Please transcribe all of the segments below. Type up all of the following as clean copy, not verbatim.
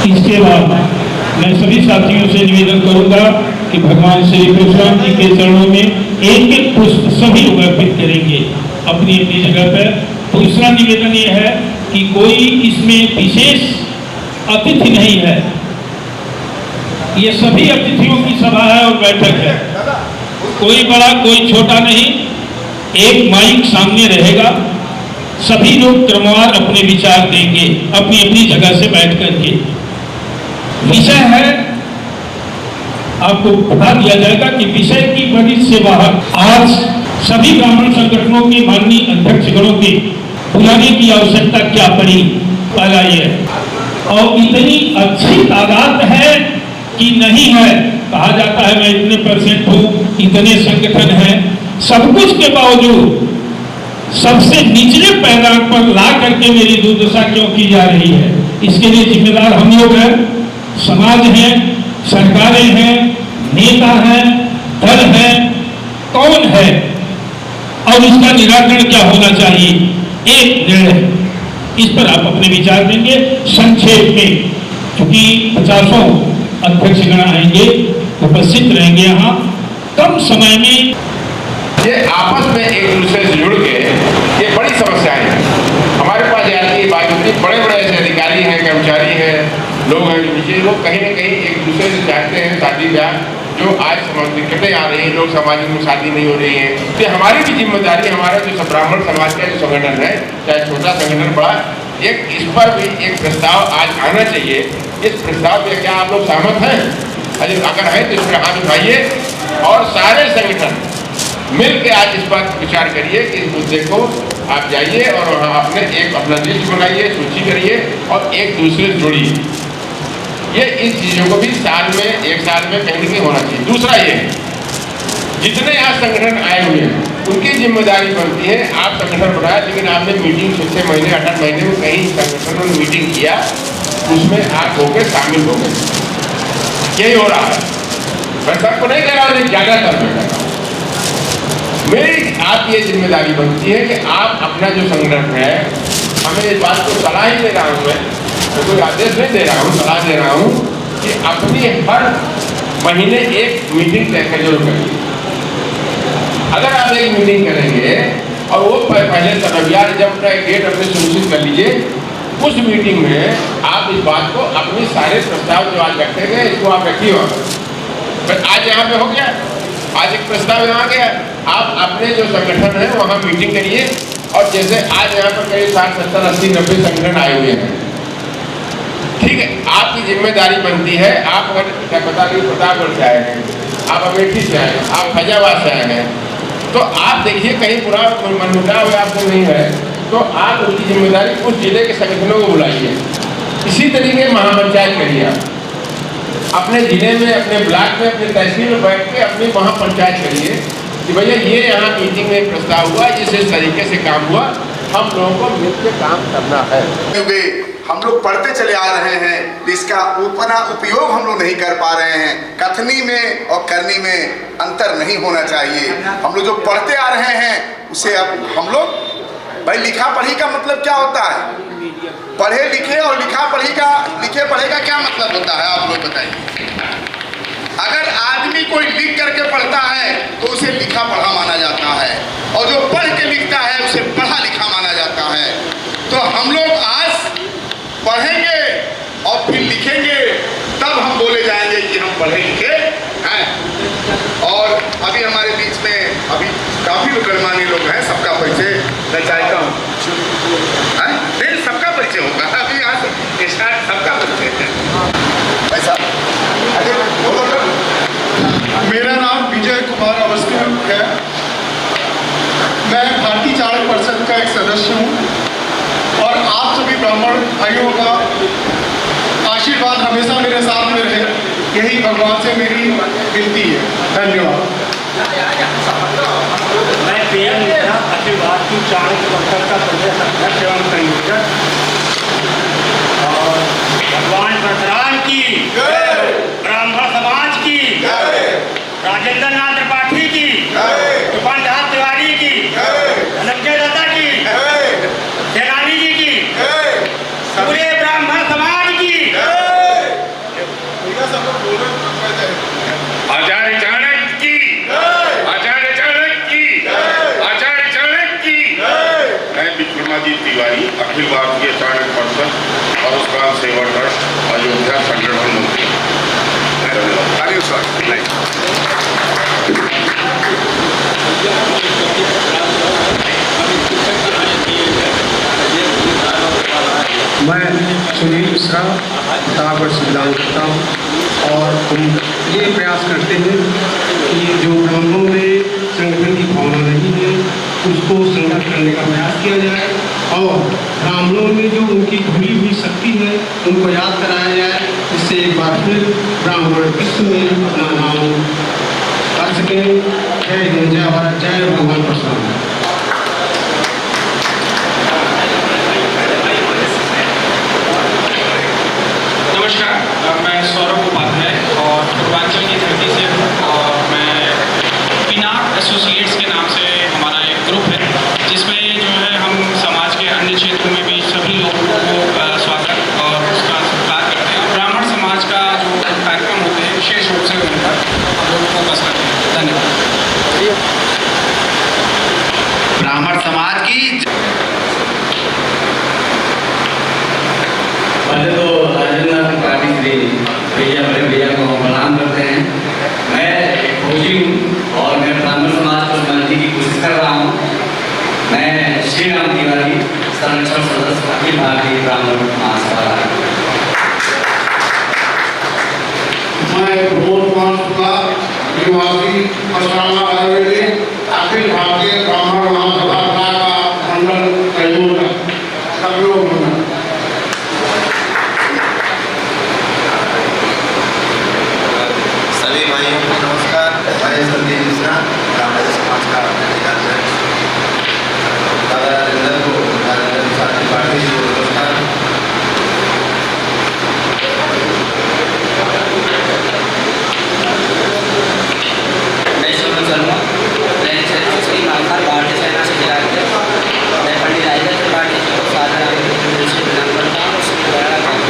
इसके बाद मैं सभी साथियों से निवेदन करूंगा कि भगवान श्री परशुराम जी के चरणों में एक एक पुष्प सभी लोग अर्पित करेंगे अपनी अपनी जगह पर। दूसरा निवेदन यह है कि कोई इसमें विशेष अतिथि नहीं है, ये सभी अतिथियों की सभा है और बैठक है, कोई बड़ा कोई छोटा नहीं। एक माइक सामने रहेगा, सभी लोग क्रमवार अपने विचार देंगे अपनी अपनी जगह से बैठ करके। विषय है, आपको बता दिया जाएगा कि विषय की बड़ी से बाहर आज सभी ब्राह्मण संगठनों के माननीय अध्यक्षगणों के बुलाने की आवश्यकता क्या पड़ी, पहला ये। और इतनी अच्छी तादाद है कि नहीं है, कहा जाता है मैं इतने परसेंट हूँ, इतने संगठन हैं, सब कुछ के बावजूद सबसे निचले पैदान पर ला करके मेरी दुर्दशा क्यों की जा रही है, इसके लिए जिम्मेदार हम लोग हैं, समाज है, सरकारें हैं, नेता हैं, दल है, कौन है और इसका निराकरण क्या होना चाहिए, एक निर्णय। इस पर आप अपने विचार देंगे संक्षेप में, क्योंकि 50 अध्यक्षगण आएंगे, उपस्थित रहेंगे यहाँ कम समय में। ये आपस में एक दूसरे से जुड़ के ये बड़ी समस्याएं हैं हमारे पास आती है। बात होती है, बड़े बड़े ऐसे अधिकारी हैं, कर्मचारी हैं, लोग हैं, नीचे लोग कहीं ना कहीं एक दूसरे से चाहते हैं शादी ब्याह, जो आज दिक्कतें आ रही हैं, लोग समाज में शादी नहीं हो रही है। तो हमारी भी जिम्मेदारी, हमारा जो ब्राह्मण समाज का जो संगठन है, चाहे छोटा संगठन बड़ा, एक इस पर भी एक प्रस्ताव आज आना चाहिए। इस प्रस्ताव पे क्या आप लोग सहमत हैं? अगर है तो इस पर हाथ उठाइए और सारे संगठन मिल के आज इस बात विचार करिए कि इस मुद्दे को आप जाइए और वहाँ अपने एक अपना लिस्ट बनाइए, सूची करिए और एक दूसरे से जोड़िए। ये इन चीज़ों को भी साल में, एक साल में कहीं नहीं होना चाहिए। दूसरा ये, जितने यहाँ संगठन आए हुए हैं उनकी जिम्मेदारी बनती है, आप संगठन बनाया लेकिन आपने मीटिंग 6 महीने 8 महीने में कहीं संगठनों ने मीटिंग किया, उसमें आप होकर शामिल हो गए। यही हो रहा है, मैं सबको नहीं कह रहा हूँ, ज़्यादातर में कह रहा हूँ। मेरी आप ये जिम्मेदारी बनती है कि आप अपना जो संगठन है, हमें इस बात को सलाह ही दे रहा हूँ, मैं तो कोई आदेश नहीं दे रहा हूँ, सलाह दे रहा हूँ कि अपनी हर महीने एक मीटिंग तय कर जरूर करिए। अगर आप एक मीटिंग करेंगे और वो पहले रविवार जब डेट अपने सुनिश्चित कर लीजिए, उस मीटिंग में आप इस बात को अपने सारे प्रस्ताव जो आज रखे गए इसको आप रखिए वहाँ। आज यहाँ पे हो गया, आज एक प्रस्ताव यहाँ गया, आप अपने जो संगठन है वहाँ मीटिंग करिए। और जैसे आज यहाँ पर करीब 60, 70, 80, 90 संगठन आए हुए हैं, ठीक है, आपकी जिम्मेदारी बनती है। आप अगर क्या पता नहीं प्रतापगढ़ से आए हैं, आप अमेठी से आए हैं, आप फैजाबाद से आए हैं, तो आप देखिए कहीं पूरा मनमुटाव आपको नहीं है, तो आप उनकी जिम्मेदारी उस जिले के संगठनों को बुलाइए। इसी तरीके महापंचायत करिए, आप अपने जिले में, अपने ब्लॉक में, अपने तहसील में बैठ के अपनी महापंचायत करिए कि भैया ये यहाँ मीटिंग में प्रस्ताव हुआ, इस तरीके से काम हुआ, हम लोगों को मिलकर काम करना है। हम लोग पढ़ते चले आ रहे हैं, इसका उतना उपयोग हम लोग नहीं कर पा रहे हैं। कथनी में और करनी में अंतर नहीं होना चाहिए। हम लोग जो पढ़ते आ रहे हैं उसे अब हम लोग, भाई लिखा पढ़ी का मतलब क्या होता है? पढ़े लिखे और लिखा पढ़ी का, लिखे पढ़े का क्या मतलब होता है आप लोग बताइए। अगर आदमी कोई लिख करके पढ़ता है तो उसे लिखा पढ़ा माना जाता है, और जो पढ़ के लिखता है उसे पढ़ा लिखा माना जाता है। तो हम लोग आज पढ़ेंगे और फिर लिखेंगे, तब हम बोले जाएंगे कि हम पढ़े लिखे हैं। और अभी हमारे बीच में अभी काफ़ी लोग गणमान्य लोग हैं, सबका परिचय मैं चाहता हूँ। नहीं, सबका परिचय होगा, अभी आज स्टार्ट सबका परिचय है। ऐसा मेरा नाम विजय कुमार अवस्थी है, मैं भारतीय चाणक्य परिषद का एक सदस्य हूँ और आप सभी ब्राह्मण भाइयों का आशीर्वाद हमेशा मेरे साथ में रहे, यही भगवान से मेरी विनती है। धन्यवाद। मैं PM मिश्रा, अखिल भारतीय चाणक्य परिषद का प्रदेश अध्यक्ष एवं संयोजक, और भगवान परशुराम की, ब्राह्मण समाज की, राजेंद्र नाथ त्रिपाठी की, तूफान दास तिवारी की, धनंजय दत्ता की, सेनानी जी की, पूरे ब्राह्मण समाज की मिश्रा प्रतापगढ़ से बिलोंग करता हूँ और हम ये प्रयास करते हैं कि जो ब्राह्मणों में संगठन की भावना नहीं है उसको संगठन करने का प्रयास किया जाए और ब्राह्मणों में जो उनकी भूली हुई शक्ति है उनको याद कराया जाए, जिससे एक बार फिर ब्राह्मण विश्व में अपना नाम कर सकें। जय हिंद, जय भारत, जय भगवान परशुराम। नमस्कार, मैं सौरभ उपाध्याय और पूर्वांचल की धरती से हूँ और मैं पिनाक एसोसिएट्स के नाम से हमारा एक ग्रुप है जिसमें जो है हम समाज के अन्य क्षेत्रों में भी सभी लोगों को स्वागत और उसका सत्कार करते हैं। ब्राह्मण समाज का जो कार्यक्रम होते हैं विशेष रूप से उन पर हम लोग फोकस करते हैं। धन्यवाद। ब्राह्मण समाज की पहले तो राजेंद्र पार्टी श्री भैया बड़े भैया को प्रणाम करते हैं। मैं एक फौजी हूँ और मैं ब्राह्मण समाज को समझने की कोशिश कर रहा हूँ। मैं श्री राम तिवारी, संरक्षण सदस्य अखिल भारतीय ब्राह्मण महासभा। मैं प्रमोद कुमार शुक्ला, निवासी परशुराम आयुर्वेदिक अखिल भारतीय ब्राह्मण महासभा का मंडल प्रयोजक सहयोग मंडल। सभी भाइयों को नमस्कार। मैं संदीप मिश्रा, ब्राह्मण समाज का प्रतिनिधित्व दादा राजेंद्र को साथी पार्टी से नमस्कार। मैं सोनम शर्मा, मैं श्री मालखार भारतीय सेना से जिला अध्यक्ष। मैं पंडित राजेंद्र त्रिपाठी जी को साधारण से प्रणाम करता हूँ।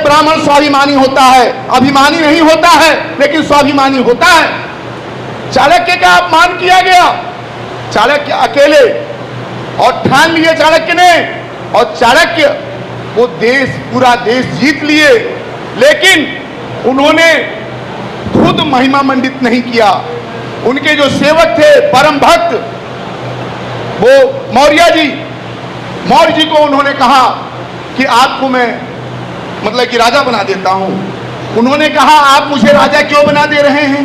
ब्राह्मण स्वाभिमानी होता है, अभिमानी नहीं होता है, लेकिन स्वाभिमानी होता है। चाणक्य का अपमान किया गया, चाणक्य अकेले और ठान लिए चाणक्य ने, और चाणक्य वो देश पूरा देश जीत लिए, लेकिन उन्होंने खुद महिमा मंडित नहीं किया। उनके जो सेवक थे परम भक्त वो मौर्य जी को उन्होंने कहा कि आपको मैं मतलब कि राजा बना देता हूं। उन्होंने कहा आप मुझे राजा क्यों बना दे रहे हैं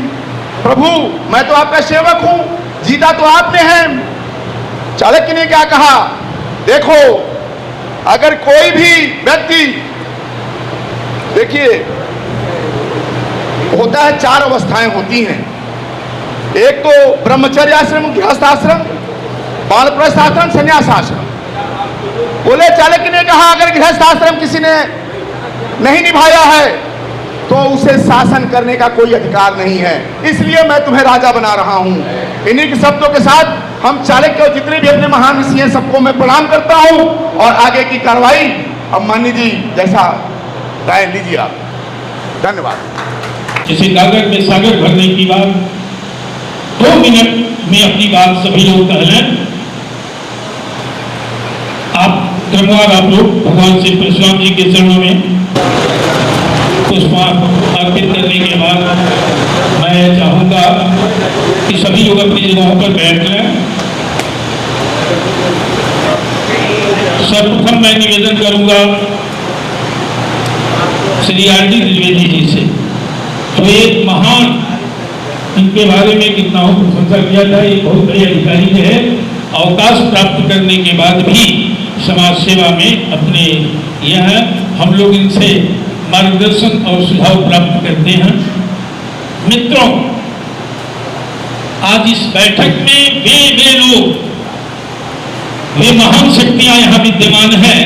प्रभु, मैं तो आपका सेवक हूं, जीता तो आपने है। चाणक्य ने क्या कहा, देखो अगर कोई भी व्यक्ति, देखिए होता है चार अवस्थाएं होती हैं, एक तो ब्रह्मचर्य आश्रम, गृहस्थ आश्रम, वानप्रस्थ आश्रम, संन्यास आश्रम। बोले चाणक्य ने कहा अगर गृहस्थ आश्रम किसी ने नहीं निभाया है तो उसे शासन करने का कोई अधिकार नहीं है, इसलिए मैं तुम्हें राजा बना रहा हूं। इन्हीं के शब्दों के साथ हम चाणक्य और जितने भी अपने महान ऋषि हैं सबको मैं प्रणाम करता हूं और आगे की कार्रवाई अब मान्य जी जैसा राय लीजिए आप। धन्यवाद। जैसे कागज में सागर भरने की बात 2 मिनट में अपनी बात सभी लोग कह लें। आप क्रमवार आप लोग भगवान श्री परशुराम जी के चरणों में पुष्प अर्पित करने के बाद मैं चाहूंगा कि सभी लोग अपनी जगहों पर बैठ लें। सर्वप्रथम मैं निवेदन करूंगा श्री आर.डी. द्विवेदी जी से, जो एक महान, इनके बारे में कितना हो प्रशंसा किया जाए, एक बहुत बड़े अधिकारी जो है, अवकाश प्राप्त करने के बाद भी समाज सेवा में अपने यह हम लोग इनसे मार्गदर्शन और सुझाव प्राप्त करते हैं। मित्रों, आज इस बैठक में वे लोग, वे महान शक्तियां यहाँ विद्यमान हैं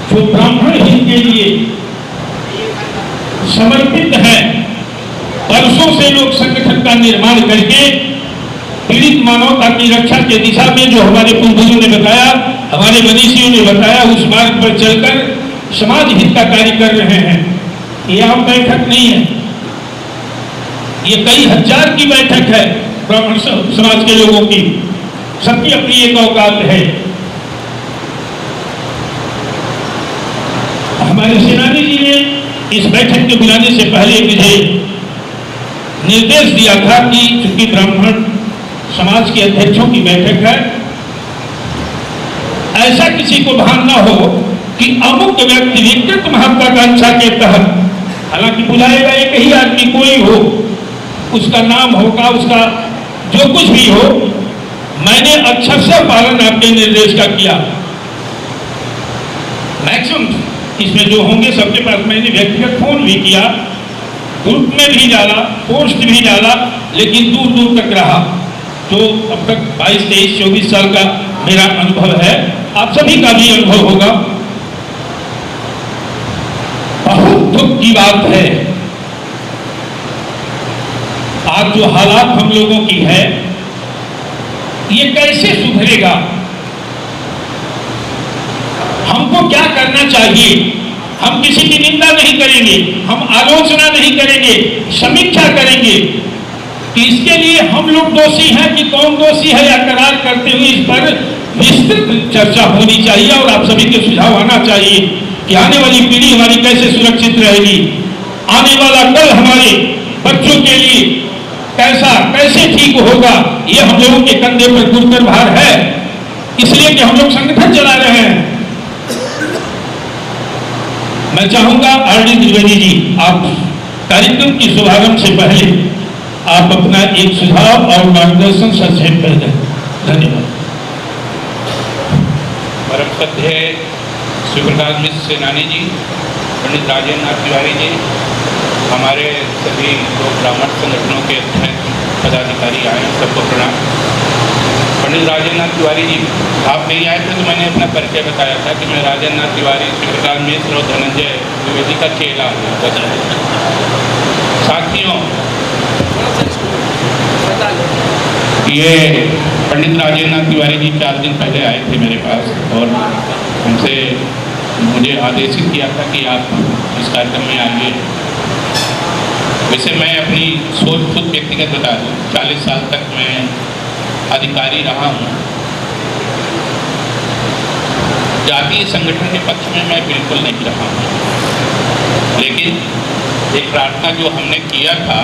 जो ब्राह्मण हित के लिए समर्पित हैं। वर्षों से लोग संगठन का निर्माण करके पीड़ित मानवता की रक्षा के दिशा में जो हमारे पूर्वजों ने बताया, हमारे मनीषियों ने बताया, उस मार्ग पर चलकर समाज हित का कार्य कर रहे हैं। ये आम बैठक नहीं है, ये कई हजार की बैठक है ब्राह्मण समाज के लोगों की, सबकी अपनी एक औकात है। हमारे सेनानी जी ने इस बैठक के बुलाने से पहले मुझे निर्देश दिया था कि चूंकि ब्राह्मण समाज के अध्यक्षों की बैठक है, ऐसा किसी को भान न हो कि अमुक व्यक्ति व्यक्तिगत महत्वाकांक्षा के तहत, हालांकि बुलाएगा एक ही आदमी, कोई हो, उसका नाम होगा, उसका जो कुछ भी हो, मैंने अक्षरशः पालन आपके निर्देश का किया। मैक्सिमम इसमें जो होंगे सबके पास मैंने व्यक्तिगत फोन भी किया, ग्रुप में भी डाला, पोस्ट भी डाला, लेकिन दूर दूर तक रहा। तो अब तक 22, 23, 24 साल का मेरा अनुभव है, आप सभी का भी अनुभव होगा। बहुत दुख की बात है, आज जो हालात हम लोगों की है, ये कैसे सुधरेगा? हमको क्या करना चाहिए? हम किसी की निंदा नहीं करेंगे, हम आलोचना नहीं करेंगे, समीक्षा करेंगे कि इसके लिए हम लोग दोषी हैं कि कौन दोषी है, या करार करते हुए इस पर विस्तृत चर्चा होनी चाहिए और आप सभी के सुझाव आना चाहिए कि आने वाली पीढ़ी हमारी कैसे सुरक्षित रहेगी, आने वाला कल हमारे बच्चों के लिए कैसे ठीक होगा। ये हम लोगों के कंधे पर गुरुतर भार है, इसलिए कि हम लोग संगठन चला रहे हैं। मैं चाहूंगा आरडी द्विवेदी जी, आप कार्यक्रम की शुभारंभ से पहले आप अपना एक सुझाव और मार्गदर्शन संक्षेप कर दें। धन्यवाद। परम श्रद्धेय श्री प्रकाश मिश्र सेनानी जी, पंडित राजेंद्र नाथ तिवारी जी, हमारे सभी लोग ब्राह्मण संगठनों के अध्यक्ष पदाधिकारी आए, सबको प्रणाम। पंडित राजेंद्र नाथ तिवारी जी, आप नहीं आए थे तो मैंने अपना परिचय बताया था कि मैं राजेंद्र नाथ तिवारी, श्री प्रकाश मिश्र और धनंजय द्विवेदी का चेला हूँ। साथियों, ये पंडित राजेंद्र नाथ तिवारी जी 4 दिन पहले आए थे मेरे पास और उनसे मुझे आदेशित किया था कि आप इस कार्यक्रम में आइए। वैसे मैं अपनी सोच खुद व्यक्तिगत बता दूँ, 40 साल तक मैं अधिकारी रहा हूँ। जातीय संगठन के पक्ष में मैं बिल्कुल नहीं रहा हूँ, लेकिन एक प्रार्थना जो हमने किया था,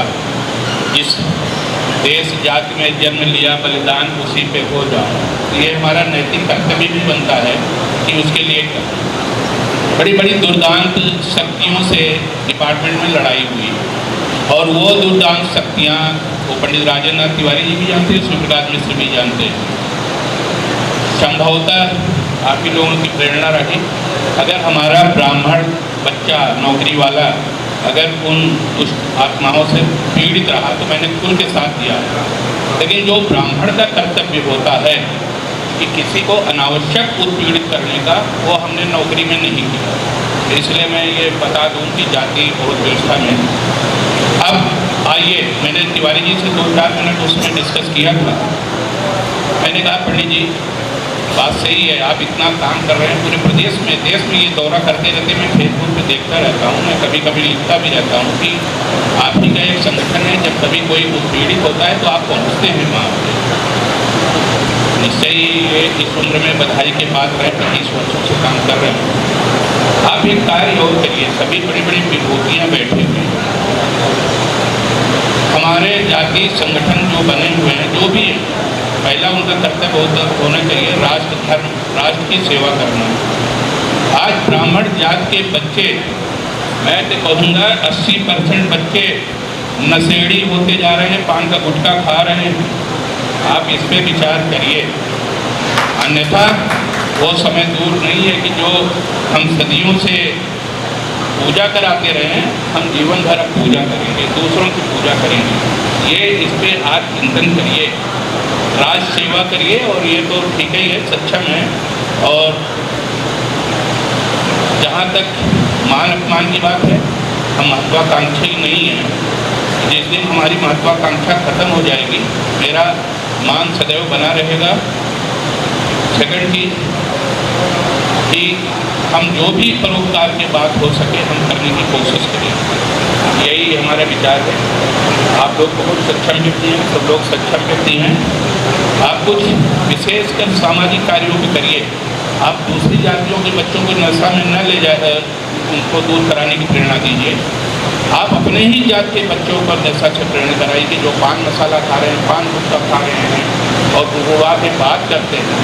जिस देश जाति में जन्म लिया बलिदान उसी पे हो जाऊँ, तो ये हमारा नैतिक कर्तव्य भी बनता है कि उसके लिए बड़ी बड़ी दुर्दांत शक्तियों से डिपार्टमेंट में लड़ाई हुई और वो दुर्दांत शक्तियाँ वो पंडित राजेंद्र नाथ तिवारी जी भी जानते हैं, श्री प्रकाश मिश्र भी जानते हैं। संभवतः आप ही लोगों की प्रेरणा रही, अगर हमारा ब्राह्मण बच्चा नौकरी वाला अगर उन दुष्ट आत्माओं से पीड़ित रहा तो मैंने खुल के साथ दिया। लेकिन जो ब्राह्मण का कर्तव्य होता है कि किसी को अनावश्यक उत्पीड़ित करने का, वो हमने नौकरी में नहीं किया। इसलिए मैं ये बता दूं कि जाति और व्यवस्था में अब आइए, मैंने तिवारी जी से 2-4 मिनट उसमें डिस्कस किया था। मैंने कहा पंडित जी बात सही है, आप इतना काम कर रहे हैं पूरे प्रदेश में, देश में ये दौरा करते रहते, मैं फेसबुक पे देखता रहता हूँ, मैं कभी कभी लिखता भी रहता हूँ कि आप ही का एक संगठन है, जब कभी कोई उत्पीड़ित होता है तो आप पहुँचते हैं वहाँ पे। निश्चय ही इस उम्र में बधाई के बाद रहे 25 वर्षों से काम कर रहे हैं। आप एक कार्य और करिए, सभी बड़ी बड़ी विभूतियाँ बैठे हुए हमारे जातीय संगठन जो बने हुए हैं, जो भी है, पहला उनका कर्तव्य होना चाहिए राष्ट्र धर्म, राष्ट्र की सेवा करना। आज ब्राह्मण जात के बच्चे, मैं तो कहूँगा 80% बच्चे नशेड़ी होते जा रहे हैं, पान का गुटखा खा रहे हैं। आप इस पर विचार करिए, अन्यथा वो समय दूर नहीं है कि जो हम सदियों से पूजा कराते रहे हैं, हम जीवन भर अब पूजा करेंगे, दूसरों की पूजा करेंगे। ये इस पर आज चिंतन करिए, राज सेवा करिए, और ये तो ठीक ही है, सक्षम है। और जहाँ तक मान अपमान की बात है, हम महत्वाकांक्षी नहीं हैं। जिस दिन हमारी महत्वाकांक्षा खत्म हो जाएगी, मेरा मान सदैव बना रहेगा। सेकंड चीज कि हम जो भी परोपकार की बात हो सके हम करने की कोशिश करें, यही हमारा विचार है। आप लोग बहुत सक्षम व्यक्ति हैं, सब लोग सक्षम व्यक्ति हैं। आप कुछ विशेषकर सामाजिक कार्यों को करिए। आप दूसरी जातियों के बच्चों को नशा में न ले जाए, उनको दूर कराने की प्रेरणा दीजिए। आप अपने ही जात के बच्चों पर नशा से प्रेरणा कराइए कि जो पान मसाला खा रहे हैं, पान गुटखा खा रहे हैं और गुरुआ के बात करते हैं,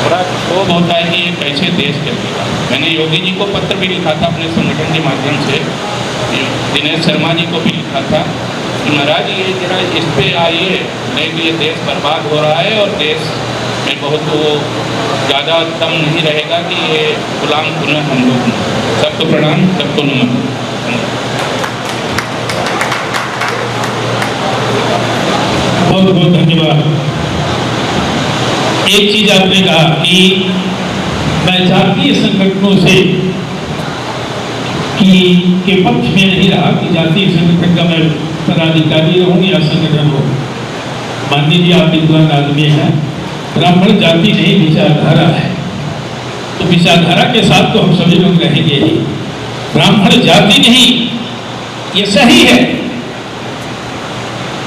बड़ा क्षोभ होता है कि ये कैसे देश चलेगा। मैंने योगी जी को पत्र भी लिखा था अपने संगठन के माध्यम से, दिनेश शर्मा जी को भी लिखा था कि महाराज ये जरा इस पे आइए, नहीं तो ये देश बर्बाद हो रहा है और देश में बहुत वो ज़्यादा दम नहीं रहेगा कि ये गुलाम पुनः हम लोग। सबको प्रणाम, सबको नमन। बहुत बहुत धन्यवाद। एक चीज आपने कहा कि मैं जातीय संगठनों से के पक्ष में नहीं रहा कि जातीय संगठन का मैं पदाधिकारी रहूं या संगठन हो। मान लीजिए आप विद्वान आदमी हैं, ब्राह्मण जाति नहीं विचारधारा है, तो विचारधारा के साथ तो हम सभी लोग रहेंगे ही। ब्राह्मण जाति नहीं, ये सही है।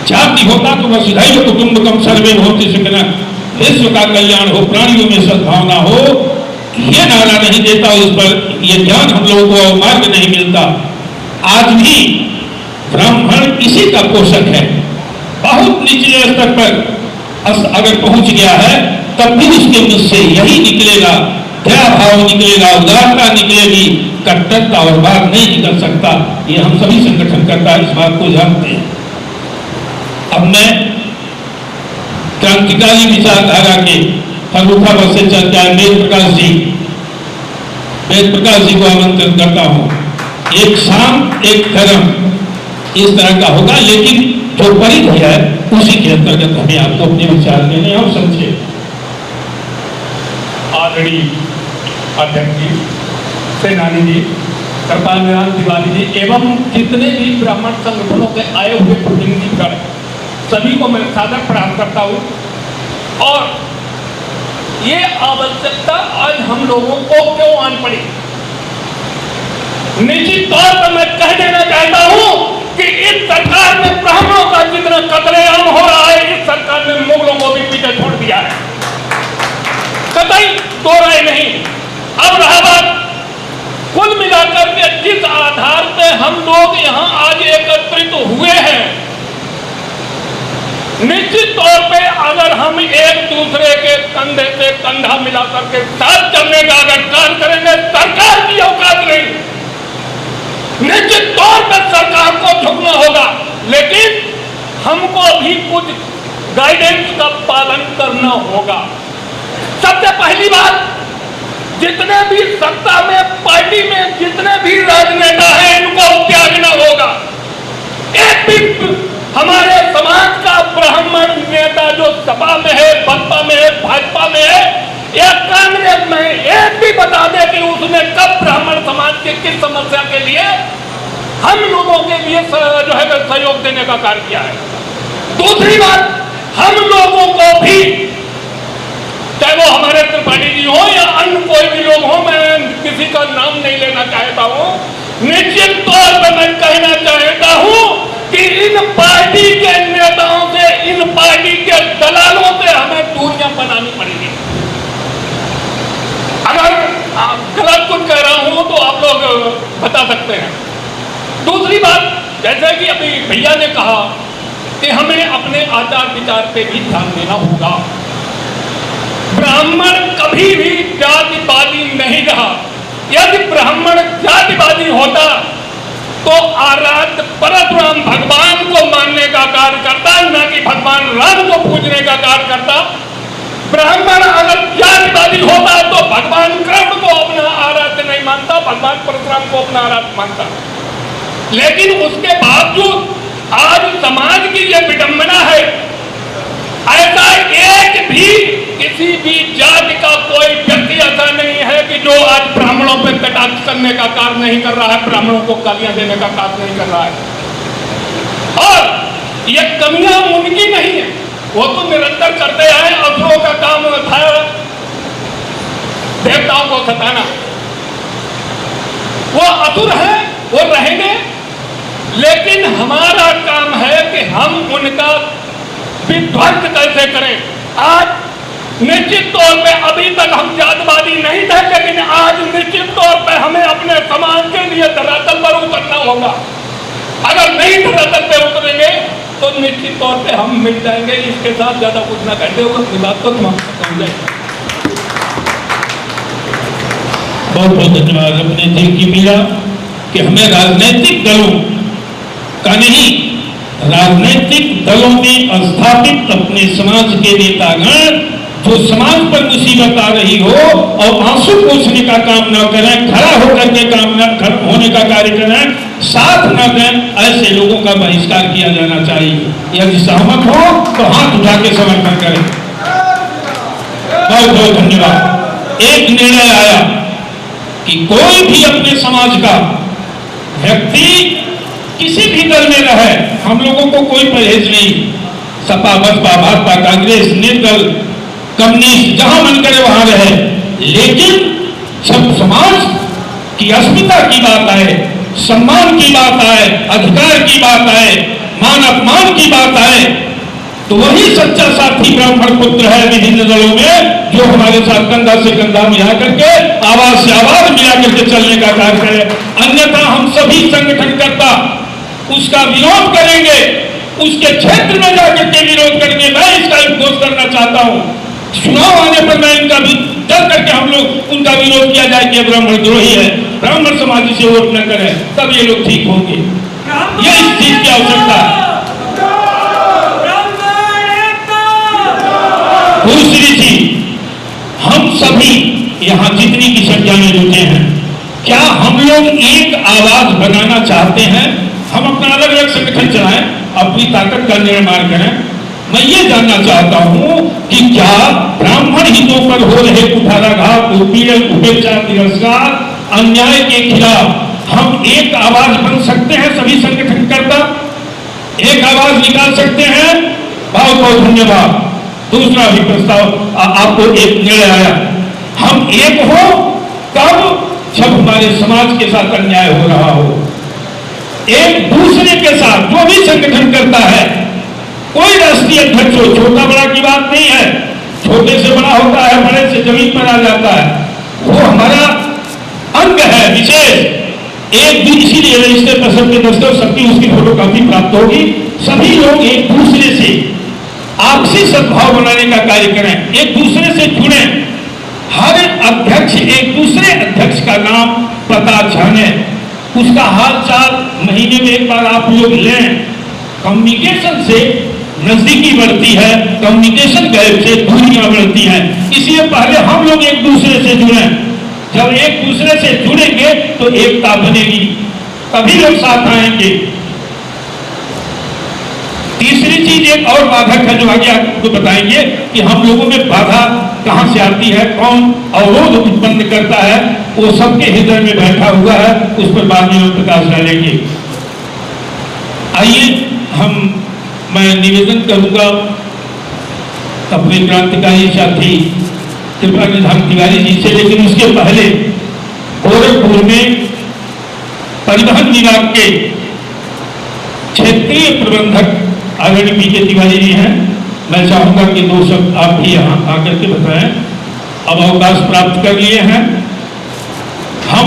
जाति होता तो वसुधैव कुटुंबकम सर्वे भवन्ति सुखिनः, विश्व का कल्याण हो, प्राणियों में सद्भावना हो, ये नारा नहीं देता, उस पर ये ज्ञान हम लोगों को मार्ग नहीं मिलता। आज भी ब्राह्मण इसी का पोषक है। बहुत निचले स्तर पर अगर पहुंच गया है तब भी उसके मुझ से यही निकलेगा, दया भाव निकलेगा, उदारता निकलेगी, कट्टरता और बात नहीं निकल सकता। ये हम सभी संगठनकर्ता इस बात को जानते हैं। अब मैं क्रांतिकारी विचारधारा के फलूखा बस से चल जाए वेद प्रकाश जी को आमंत्रित करता हूं। एक शाम एक धर्म इस तरह का होगा, लेकिन जो परिधि है उसी के अंतर्गत हमें आपको अपने विचार देने और समझे। आदरणीय अध्यक्ष जी, सेनानी जी, कृपाल तिवारी जी एवं जितने भी ब्राह्मण संगठनों के आए हुए प्रतिनिधिगण, सभी को मैं सादर प्रणाम करता हूँ। और ये आवश्यकता आज हम लोगों को क्यों आन पड़ी, निश्चित तौर पर मैं कह देना चाहता हूँ कि इस सरकार ने ब्राह्मणों का जितना कतलेआम हो रहा है, इस सरकार ने मुगलों को भी पीछे छोड़ दिया है, कतई दो राय नहीं। अब रहा बात कुल मिलाकर के जिस आधार पे हम लोग यहाँ आज एकत्रित हुए हैं, निश्चित तौर पे अगर हम एक दूसरे के कंधे से कंधा मिलाकर के साथ चलने का अगर कार्य करेंगे, सरकार की औकात नहीं, निश्चित तौर पर सरकार को झुकना होगा, लेकिन हमको भी कुछ गाइडेंस का पालन करना होगा। सबसे पहली बात, जितने भी सत्ता में पार्टी में जितने भी राजनेता हैं, इनको त्यागना होगा। एक भी हमारे समाज का ब्राह्मण नेता जो सपा में है, बसपा में है, भाजपा में है या कांग्रेस में है, एक भी बता दे कि उसने कब ब्राह्मण समाज के किस समस्या के लिए हम लोगों के लिए जो है सहयोग देने का कार्य किया है। दूसरी बात, हम लोगों को भी, चाहे वो हमारे त्रिपाठी जी हो या अन्य कोई भी लोग हो, मैं किसी का नाम नहीं लेना चाहता हूं, निश्चित तौर पर मैं कहना चाहता हूं कि इन पार्टी के नेताओं से, इन पार्टी के दलालों से हमें दूरियां बनानी पड़ेगी। अगर गलत कुछ कह रहा हूं तो आप लोग बता सकते हैं। दूसरी बात, जैसे कि अभी भैया ने कहा कि हमें अपने आचार विचार पे भी ध्यान देना होगा। ब्राह्मण कभी भी जातिवादी नहीं रहा। यदि ब्राह्मण जातिवादी होता तो आराध्य परशुराम भगवान को मानने का कार्य करता, न कि भगवान राम को पूजने का कार्य करता। ब्राह्मण अगर जातिवादी होता तो भगवान कृष्ण को अपना आराध्य नहीं मानता, भगवान परशुराम को अपना आराध्य मानता। लेकिन उसके बावजूद आज समाज की यह विडंबना है, ऐसा एक भी किसी भी जाति का कोई व्यक्ति ऐसा नहीं है कि जो आज ब्राह्मणों पर कटाक्ष करने का कार्य नहीं कर रहा है, ब्राह्मणों को गालियां देने का कार्य नहीं कर रहा है। और ये कमियां उनकी नहीं है, वो तो निरंतर करते आए। असुरों का काम था देवताओं को सताना, वो असुर है, वो रहेंगे, लेकिन हमारा काम है कि हम उनका विध्वंस कैसे करें। आज निश्चित तौर पे अभी तक हम जातिवादी नहीं थे, लेकिन आज निश्चित तौर पे हमें अपने समाज के लिए धरातल पर उतरना होगा। अगर नहीं धरातल पे उतरेंगे तो निश्चित तौर पे हम मिल जाएंगे। इसके साथ ज्यादा कुछ ना कहते हुए अपनी बात को समाप्त कर जाएंगे। बहुत बहुत धन्यवाद। अपने दिल की पीड़ा कि हमें राजनीतिक दलों का नहीं, राजनीतिक दलों में स्थापित अपने समाज के नेतागण जो समाज पर मुसीबत आ रही हो और आंसू पोंछने का काम न करें, खड़ा होकर के काम न होने का कार्य करें, साथ न दें, ऐसे लोगों का बहिष्कार किया जाना चाहिए। यदि सहमत हो तो हाथ उठा के समर्थन करें। बहुत बहुत धन्यवाद। एक निर्णय आया कि कोई भी अपने समाज का व्यक्ति किसी भी दल में रहे, हम लोगों को कोई परहेज नहीं, सपा बसपा भाजपा कांग्रेस निर्दल कम्युनिस्ट जहां मन करे वहां रहे, लेकिन जब समाज की अस्मिता की बात आए, सम्मान की बात आए, अधिकार की बात आए, मान अपमान की बात आए, तो वही सच्चा साथी ब्राह्मण पुत्र है विभिन्न दलों में, जो हमारे साथ कंधा से कंधा मिला करके आवाज से आवाज मिला करके चलने का कार्य करे। अन्यथा हम सभी संगठनकर्ता उसका विरोध करेंगे, उसके क्षेत्र में जाकर के विरोध करेंगे। मैं इसका घोष करना चाहता हूं, चुनाव आने पर मैं इनका भी डर करके हम लोग उनका विरोध किया जाए कि ब्राह्मण द्रोही है, ब्राह्मण समाज से वोट न करें, तब ये लोग ठीक होंगे। ये इस चीज की आवश्यकता है। दूसरी चीज, हम सभी यहाँ जितनी की संख्या में जुटे हैं, क्या हम लोग एक आवाज बनाना चाहते हैं? हम अपना अलग अलग संगठन चलाएं, अपनी ताकत का निर्माण करें। मैं ये जानना चाहता हूं कि क्या ब्राह्मण हितों पर हो रहे कुठाराघात, उत्पीड़न, उपेक्षा, तिरस्कार, अन्याय के खिलाफ हम एक आवाज बन सकते हैं? सभी संगठनकर्ता एक आवाज निकाल सकते हैं? बहुत बहुत धन्यवाद। दूसरा भी प्रस्ताव आपको एक निर्णय आया, हम एक हो तब जब हमारे समाज के साथ अन्याय हो रहा हो, एक दूसरे के साथ जो भी संगठन करता है, कोई राष्ट्रीय अध्यक्ष हो, छोटा बड़ा की बात नहीं है, छोटे से बड़ा होता है, बड़े से जमीन पर आ जाता है, वो हमारा अंग है विशेष। एक भी इसीलिए रजिस्टर पर सबके दस्तखत, सबकी उसकी फोटोकॉपी प्राप्त होगी। सभी लोग एक दूसरे से आपसी सद्भाव बनाने का कार्य करें, एक दूसरे से जुड़ें। हर अध्यक्ष एक दूसरे अध्यक्ष का नाम पता जाने, उसका हाल चाल महीने में एक बार आप लोग लें। कम्युनिकेशन से नजदीकी बढ़ती है, कम्युनिकेशन गैप से दूरियां बढ़ती हैं। इसलिए पहले हम लोग एक दूसरे से जुड़ें। जब एक दूसरे से जुड़ेंगे तो एकता बनेगी, तभी लोग साथ आएंगे। तीसरी चीज एक और बाधक है जो आगे आपको बताएंगे कि हम लोगों में बाधा कहां से आती है, कौन अवरोध उत्पन्न करता है, वो सबके हृदय में बैठा हुआ है, उस पर बाद में प्रकाश डालेंगे। आइए मैं निवेदन करूंगा अपने क्रांतिकारी साथी कृपा निधान तिवारी जी से, लेकिन उसके पहले गोरखपुर में परिवहन विभाग के क्षेत्रीय प्रबंधक आदरणीय पीके तिवारी जी हैं। मैं चाहूंगा कि दो शब्द आप भी यहाँ आकर के बताएं। अब अवकाश प्राप्त कर लिए हैं, हम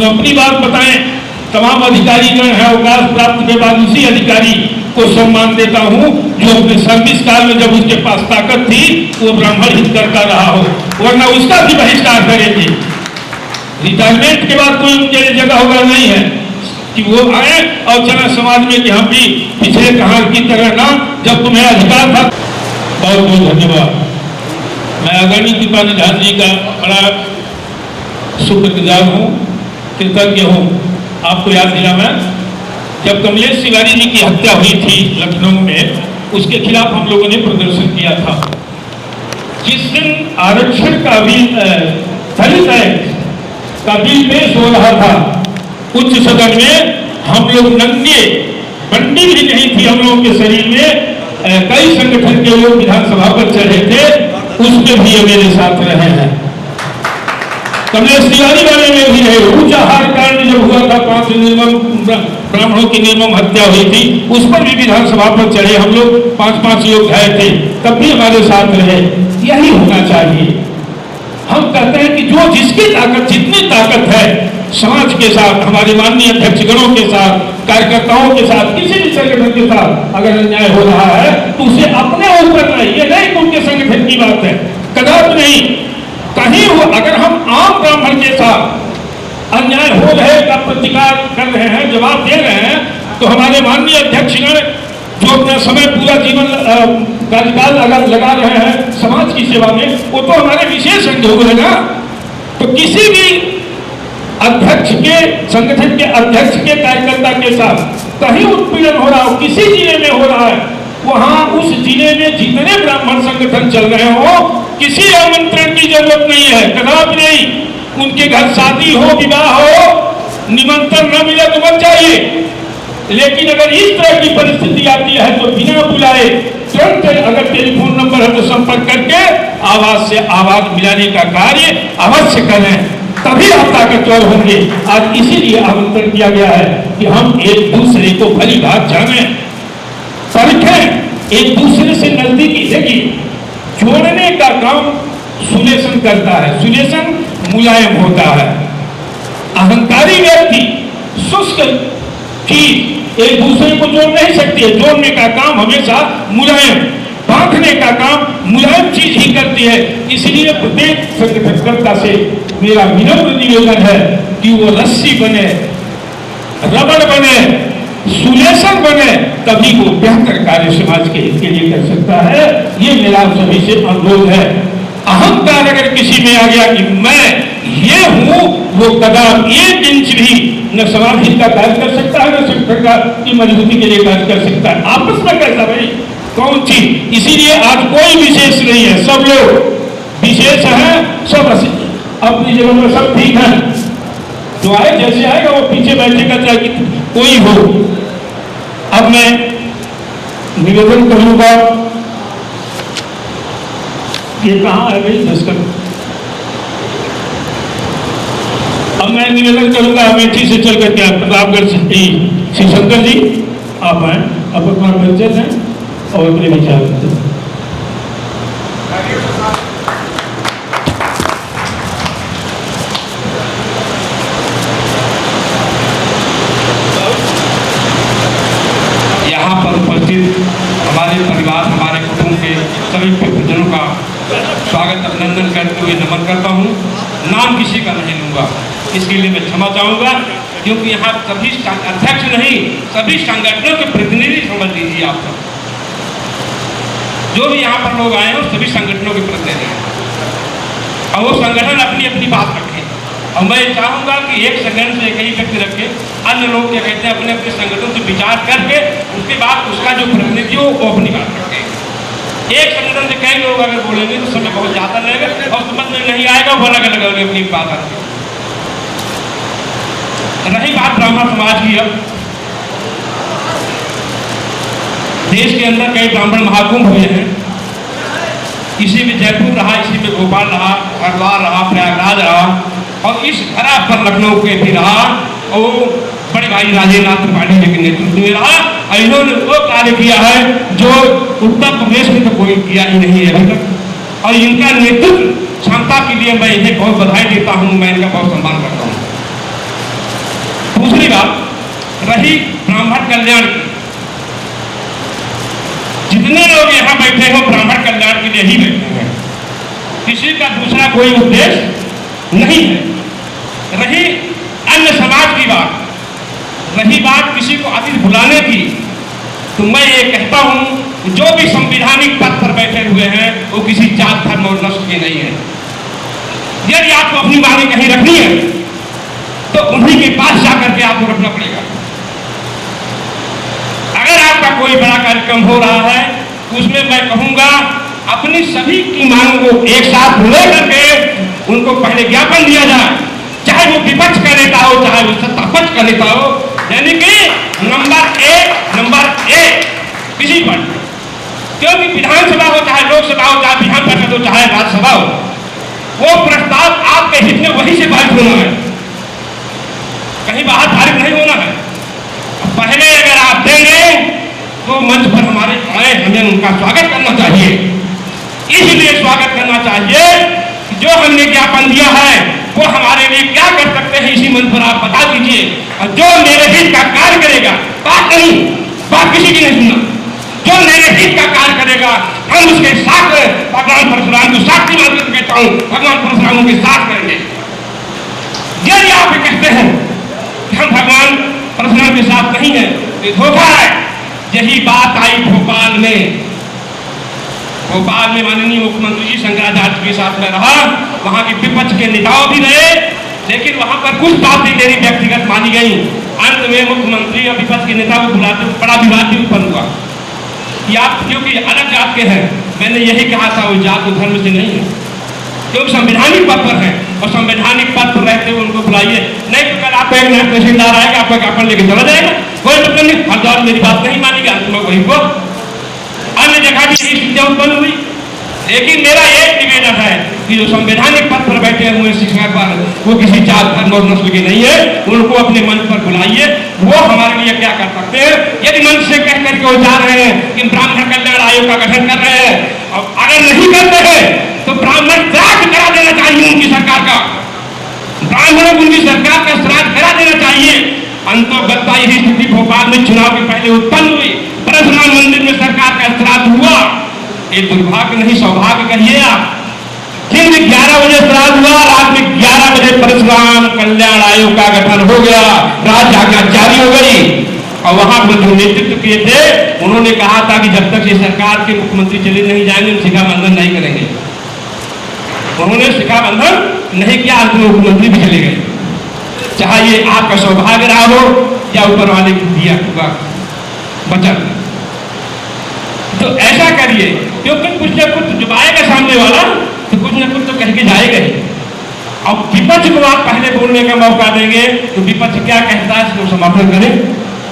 अपनी बात बताएं। तमाम अधिकारीगण हैं, अवकाश प्राप्त के बाद उसी अधिकारी को सम्मान देता हूं जो अपने सर्विस काल में जब उसके पास ताकत थी वो ब्राह्मण हित करता रहा हो, वरना उसका भी बहिष्कार करेंगे। रिटायरमेंट के बाद कोई उनके लिए जगह होगा नहीं है कि वो आए और चला समाज में कि हम भी पिछले कहां की तरह ना, जब तुम्हें अधिकार था। बहुत बहुत धन्यवाद। मैं आदरणीय कृपा निधान जी का बड़ा शुक्रगुजार हूँ, कृतज्ञ हूँ। आपको याद दिला मैं, जब कमलेश तिवारी जी की हत्या हुई थी लखनऊ में, उसके खिलाफ हम लोगों ने प्रदर्शन किया था। जिस दिन आरक्षण का बिल, दलित एक्ट का बिल पेश हो रहा था उच्च सदन में, हम लोग नंगे, बंडी भी नहीं थी हम लोगों के शरीर में, कई संगठन के लोग विधानसभा पर चढ़े थे, उसमें भी मेरे साथ रहे हैं। कमलेश तिवारी वाले में भी रहे। ऊंचाहार कांड जब हुआ था, 5 निर्मम ब्राह्मणों की निर्मम हत्या हुई थी, उस पर भी विधानसभा पर चढ़े हम लोग, 5-5 लोग घायल थे, तब भी हमारे साथ रहे। यही होना चाहिए। हम कहते हैं कि जो जिसकी ताकत, जितनी ताकत है समाज के साथ, हमारे माननीय अध्यक्षगणों के साथ, कार्यकर्ताओं के साथ, किसी भी संगठन के साथ अगर अन्याय हो रहा है तो उसे अपने ऊपर नहीं, ये नहीं कि उनके संगठन की बात है, कदापि नहीं। कहीं वो अगर हम आम ब्राह्मण के साथ अन्याय हो रहे का प्रतिकार कर रहे हैं, जवाब दे रहे हैं, तो हमारे माननीय अध्यक्षगण जो अपना समय पूरा जीवन कार्यकाल अगर लगा रहे हैं समाज की सेवा में, वो तो हमारे विशेष अंग है ना। तो किसी भी अध्यक्ष के, संगठन के अध्यक्ष के कार्यकर्ता के साथ कहीं उत्पीड़न हो रहा हो, किसी जिले में हो रहा है, वहां उस जिले में जितने ब्राह्मण संगठन चल रहे हो, किसी आमंत्रण की जरूरत नहीं है, कदापि नहीं। उनके घर शादी हो, विवाह हो, निमंत्रण न मिले तो मत जाइए, लेकिन अगर इस तरह की परिस्थिति आती है तो बिना बुलाए तुरंत अगर टेलीफोन नंबर है तो संपर्क करके आवाज से आवाज मिलाने का कार्य अवश्य करें, तभी आप ताकतवर होंगे। आज इसीलिए आमंत्रण किया गया है कि हम एक दूसरे को भली बात जानें, परखें, एक दूसरे से नजदीकी। देखिए, जोड़ने का काम सुलेशन करता है, सुलेशन मुलायम होता है। अहंकारी व्यक्ति शुष्क चीज एक दूसरे को जोड़ नहीं सकती है, जोड़ने का काम हमेशा मुलायम, बांधने का काम मुलायम चीज ही करती है। इसलिए प्रत्येक संगठनकर्ता से मेरा विनम्र निवेदन है कि वो रस्सी बने, रबड़ बने, सुलेशन बने, तभी वो बेहतर कार्य समाज के हित के लिए कर सकता है। ये मेरा सभी से अनुरोध है। अहंकार अगर किसी में आ गया कि मैं ये हूं, वो कदम 1 इंच भी न समाज हित का कार्य कर सकता है, न संगठन की मजबूती के लिए कार्य कर सकता है। आपस में कैसा भाई, कौन चीज? इसीलिए आज कोई विशेष नहीं है, सब लोग विशेष हैं, सब अपनी जगह में सब ठीक है। जो आए जैसे आएगा वो पीछे बैठेगा, चाहे कोई हो। अब मैं निवेदन करूंगा, ये कहाँ है भाई दस्खत? अब मैं निवेदन करूंगा अमेठी से चल करके प्रतापगढ़ से श्री शंकर जी आप आए, अब अपना परिचय दें और अपने विचार दें। यहाँ पर उपस्थित हमारे परिवार, हमारे कुटुंब के सभी प्रियजनों का स्वागत अभिनंदन करते हुए नमन करता हूँ। नाम किसी का नहीं लूँगा, इसके लिए मैं क्षमा चाहूँगा, क्योंकि यहाँ सभी अध्यक्ष नहीं, सभी संगठनों के प्रतिनिधि समझ लीजिए आप सब। जो भी यहाँ पर लोग आए हैं सभी संगठनों के प्रतिनिधि हैं, और वो संगठन अपनी अपनी बात रखें। और मैं चाहूँगा कि एक संगठन से एक ही व्यक्ति रखे, अन्य लोग क्या कहते हैं अपने अपने संगठन से विचार करके उसके बाद उसका जो प्रतिनिधि हो वो अपनी बात रखें। एक संगठन से कई लोग अगर बोलेंगे तो समय बहुत ज़्यादा लगेगा और समझ में नहीं आएगा, वो अलग अलग अपनी बात आती। रही बात ब्राह्मण समाज की, अब देश के अंदर कई ब्राह्मण महाकुंभ हुए हैं। इसी में जयपुर रहा, इसी में भोपाल रहा, हरिद्वार रहा, प्रयागराज रहा, और इस धरा पर लखनऊ के भी रहा, और बड़े भाई राजेंद्र नाथ त्रिपाठी जी के नेतृत्व में रहा। और इन्होंने वो कार्य किया है जो उत्तर प्रदेश में तो कोई किया ही नहीं है अभी तक, और इनका नेतृत्व क्षमता के लिए मैं इन्हें बहुत बधाई देता हूँ, मैं इनका बहुत सम्मान करता हूँ। दूसरी बात रही ब्राह्मण कल्याण की, जितने लोग यहाँ बैठे हो ब्राह्मण कल्याण के लिए ही बैठे हैं, किसी का दूसरा कोई उद्देश्य नहीं है। रही अन्य समाज की बात, रही बात किसी को अतिथि बुलाने की, तो मैं ये कहता हूँ जो भी संवैधानिक पद पर बैठे हुए हैं वो किसी जात धर्म और नस्ल के नहीं है। यदि आपको अपनी मांगे कहीं रखनी है तो उन्हीं के पास जाकर के आपको रखना पड़ेगा। अगर आपका कोई बड़ा कार्यक्रम हो रहा है उसमें मैं कहूँगा अपनी सभी की मांगों को एक साथ लेकर के उनको पहले ज्ञापन दिया जाए, चाहे वो विपक्ष का नेता हो चाहे वो सत्ता पक्ष का नेता हो, यानी कि नंबर एक किसी पर, क्योंकि विधानसभा हो चाहे लोकसभा हो चाहे विधान परिषद हो चाहे राज्यसभा हो, वो प्रस्ताव आपके हित में वहीं से पारित होना है, कहीं बाहर पारित नहीं होना है। पहले अगर आप देंगे तो मंच पर हमारे आए, हमें उनका स्वागत करना चाहिए। इसलिए स्वागत करना चाहिए कि जो हमने ज्ञापन दिया है वो हमारे लिए क्या कर सकते हैं इसी मंच पर आप बता दीजिए, और जो मेरे हित का कार्य करेगा, बात नहीं, बात किसी की नहीं सुनना, जो मेरे हित का कार्य करेगा हम उसके साथ भगवान परशुराम को साक्षी मान कर कहता हूं, भगवान परशुराम के साथ करेंगे। यदि आप कहते हैं कि हम भगवान परशुराम के साथ नहीं है तो धोखा है। यही बात आई भोपाल में माननीय मुख्यमंत्री जी शंकराचार्य के साथ में रहा, वहां के विपक्ष के नेताओं भी रहे, लेकिन वहां पर कुछ बातें मेरी व्यक्तिगत मानी गई। अंत में मुख्यमंत्री और विपक्ष के नेता को बुलाते बड़ा विवाद भी उत्पन्न हुआ कि आप क्योंकि अलग जात के हैं। मैंने यही कहा था वो जात धर्म से नहीं है, क्योंकि संवैधानिक पद पर है और संवैधानिक पद पर रहते हुए उनको बुलाइए। नहीं तो कल आपको एक नया तहसीलदार आएगा, आपका ज्ञापन लेके चला जाएगा, कोई मतलब नहीं। हर दौर मेरी बात नहीं मानेगा, अंत में वही को अन्य जगह भी यही स्थिति उत्पन्न हुई। लेकिन मेरा एक निवेदन है कि जो संवैधानिक पद पर बैठे हुए शिक्षक वो किसी जात धर्म और नस्ल के नहीं है, उनको अपने मंच पर बुलाइए। वो हमारे लिए क्या कर सकते हैं? यदि मंच से कह करके वो जा रहे हैं कि ब्राह्मण कल्याण आयोग का गठन कर रहे हैं, और अगर नहीं करते हैं तो ब्राह्मण श्राद्ध करा देना चाहिए उनकी सरकार का, ब्राह्मणों को उनकी सरकार का श्राद्ध करा देना चाहिए। अंतोगत्ता यही स्थिति भोपाल में चुनाव के पहले उत्पन्न हुई। परशुराम मंदिर में सरकार का श्राद्ध हुआ, ये दुर्भाग्य नहीं सौभाग्य कहिए आप। दिन में 11 बजे श्राद्ध हुआ, रात में 11 बजे परशुराम कल्याण आयोग का गठन हो गया, राज्य आज्ञा जारी हो गई। और वहां पर जो नेतृत्व किए थे उन्होंने कहा था कि जब तक ये सरकार के मुख्यमंत्री चले नहीं जाएंगे हम शिखा बंधन नहीं करेंगे। उन्होंने शिखा बंधन नहीं किया, अंत में मुख्यमंत्री भी चले गए। चाहे ये आपका सौभाग्य रहा हो या ऊपर वाले की दिया हुआ वचन। तो ऐसा करिए, क्योंकि कुछ न कुछ जब आएगा सामने वाला तो कुछ न कुछ तो कह के जाएगा ही। अब विपक्ष को आप पहले बोलने का मौका देंगे तो विपक्ष क्या कहता है इसको समर्थन करें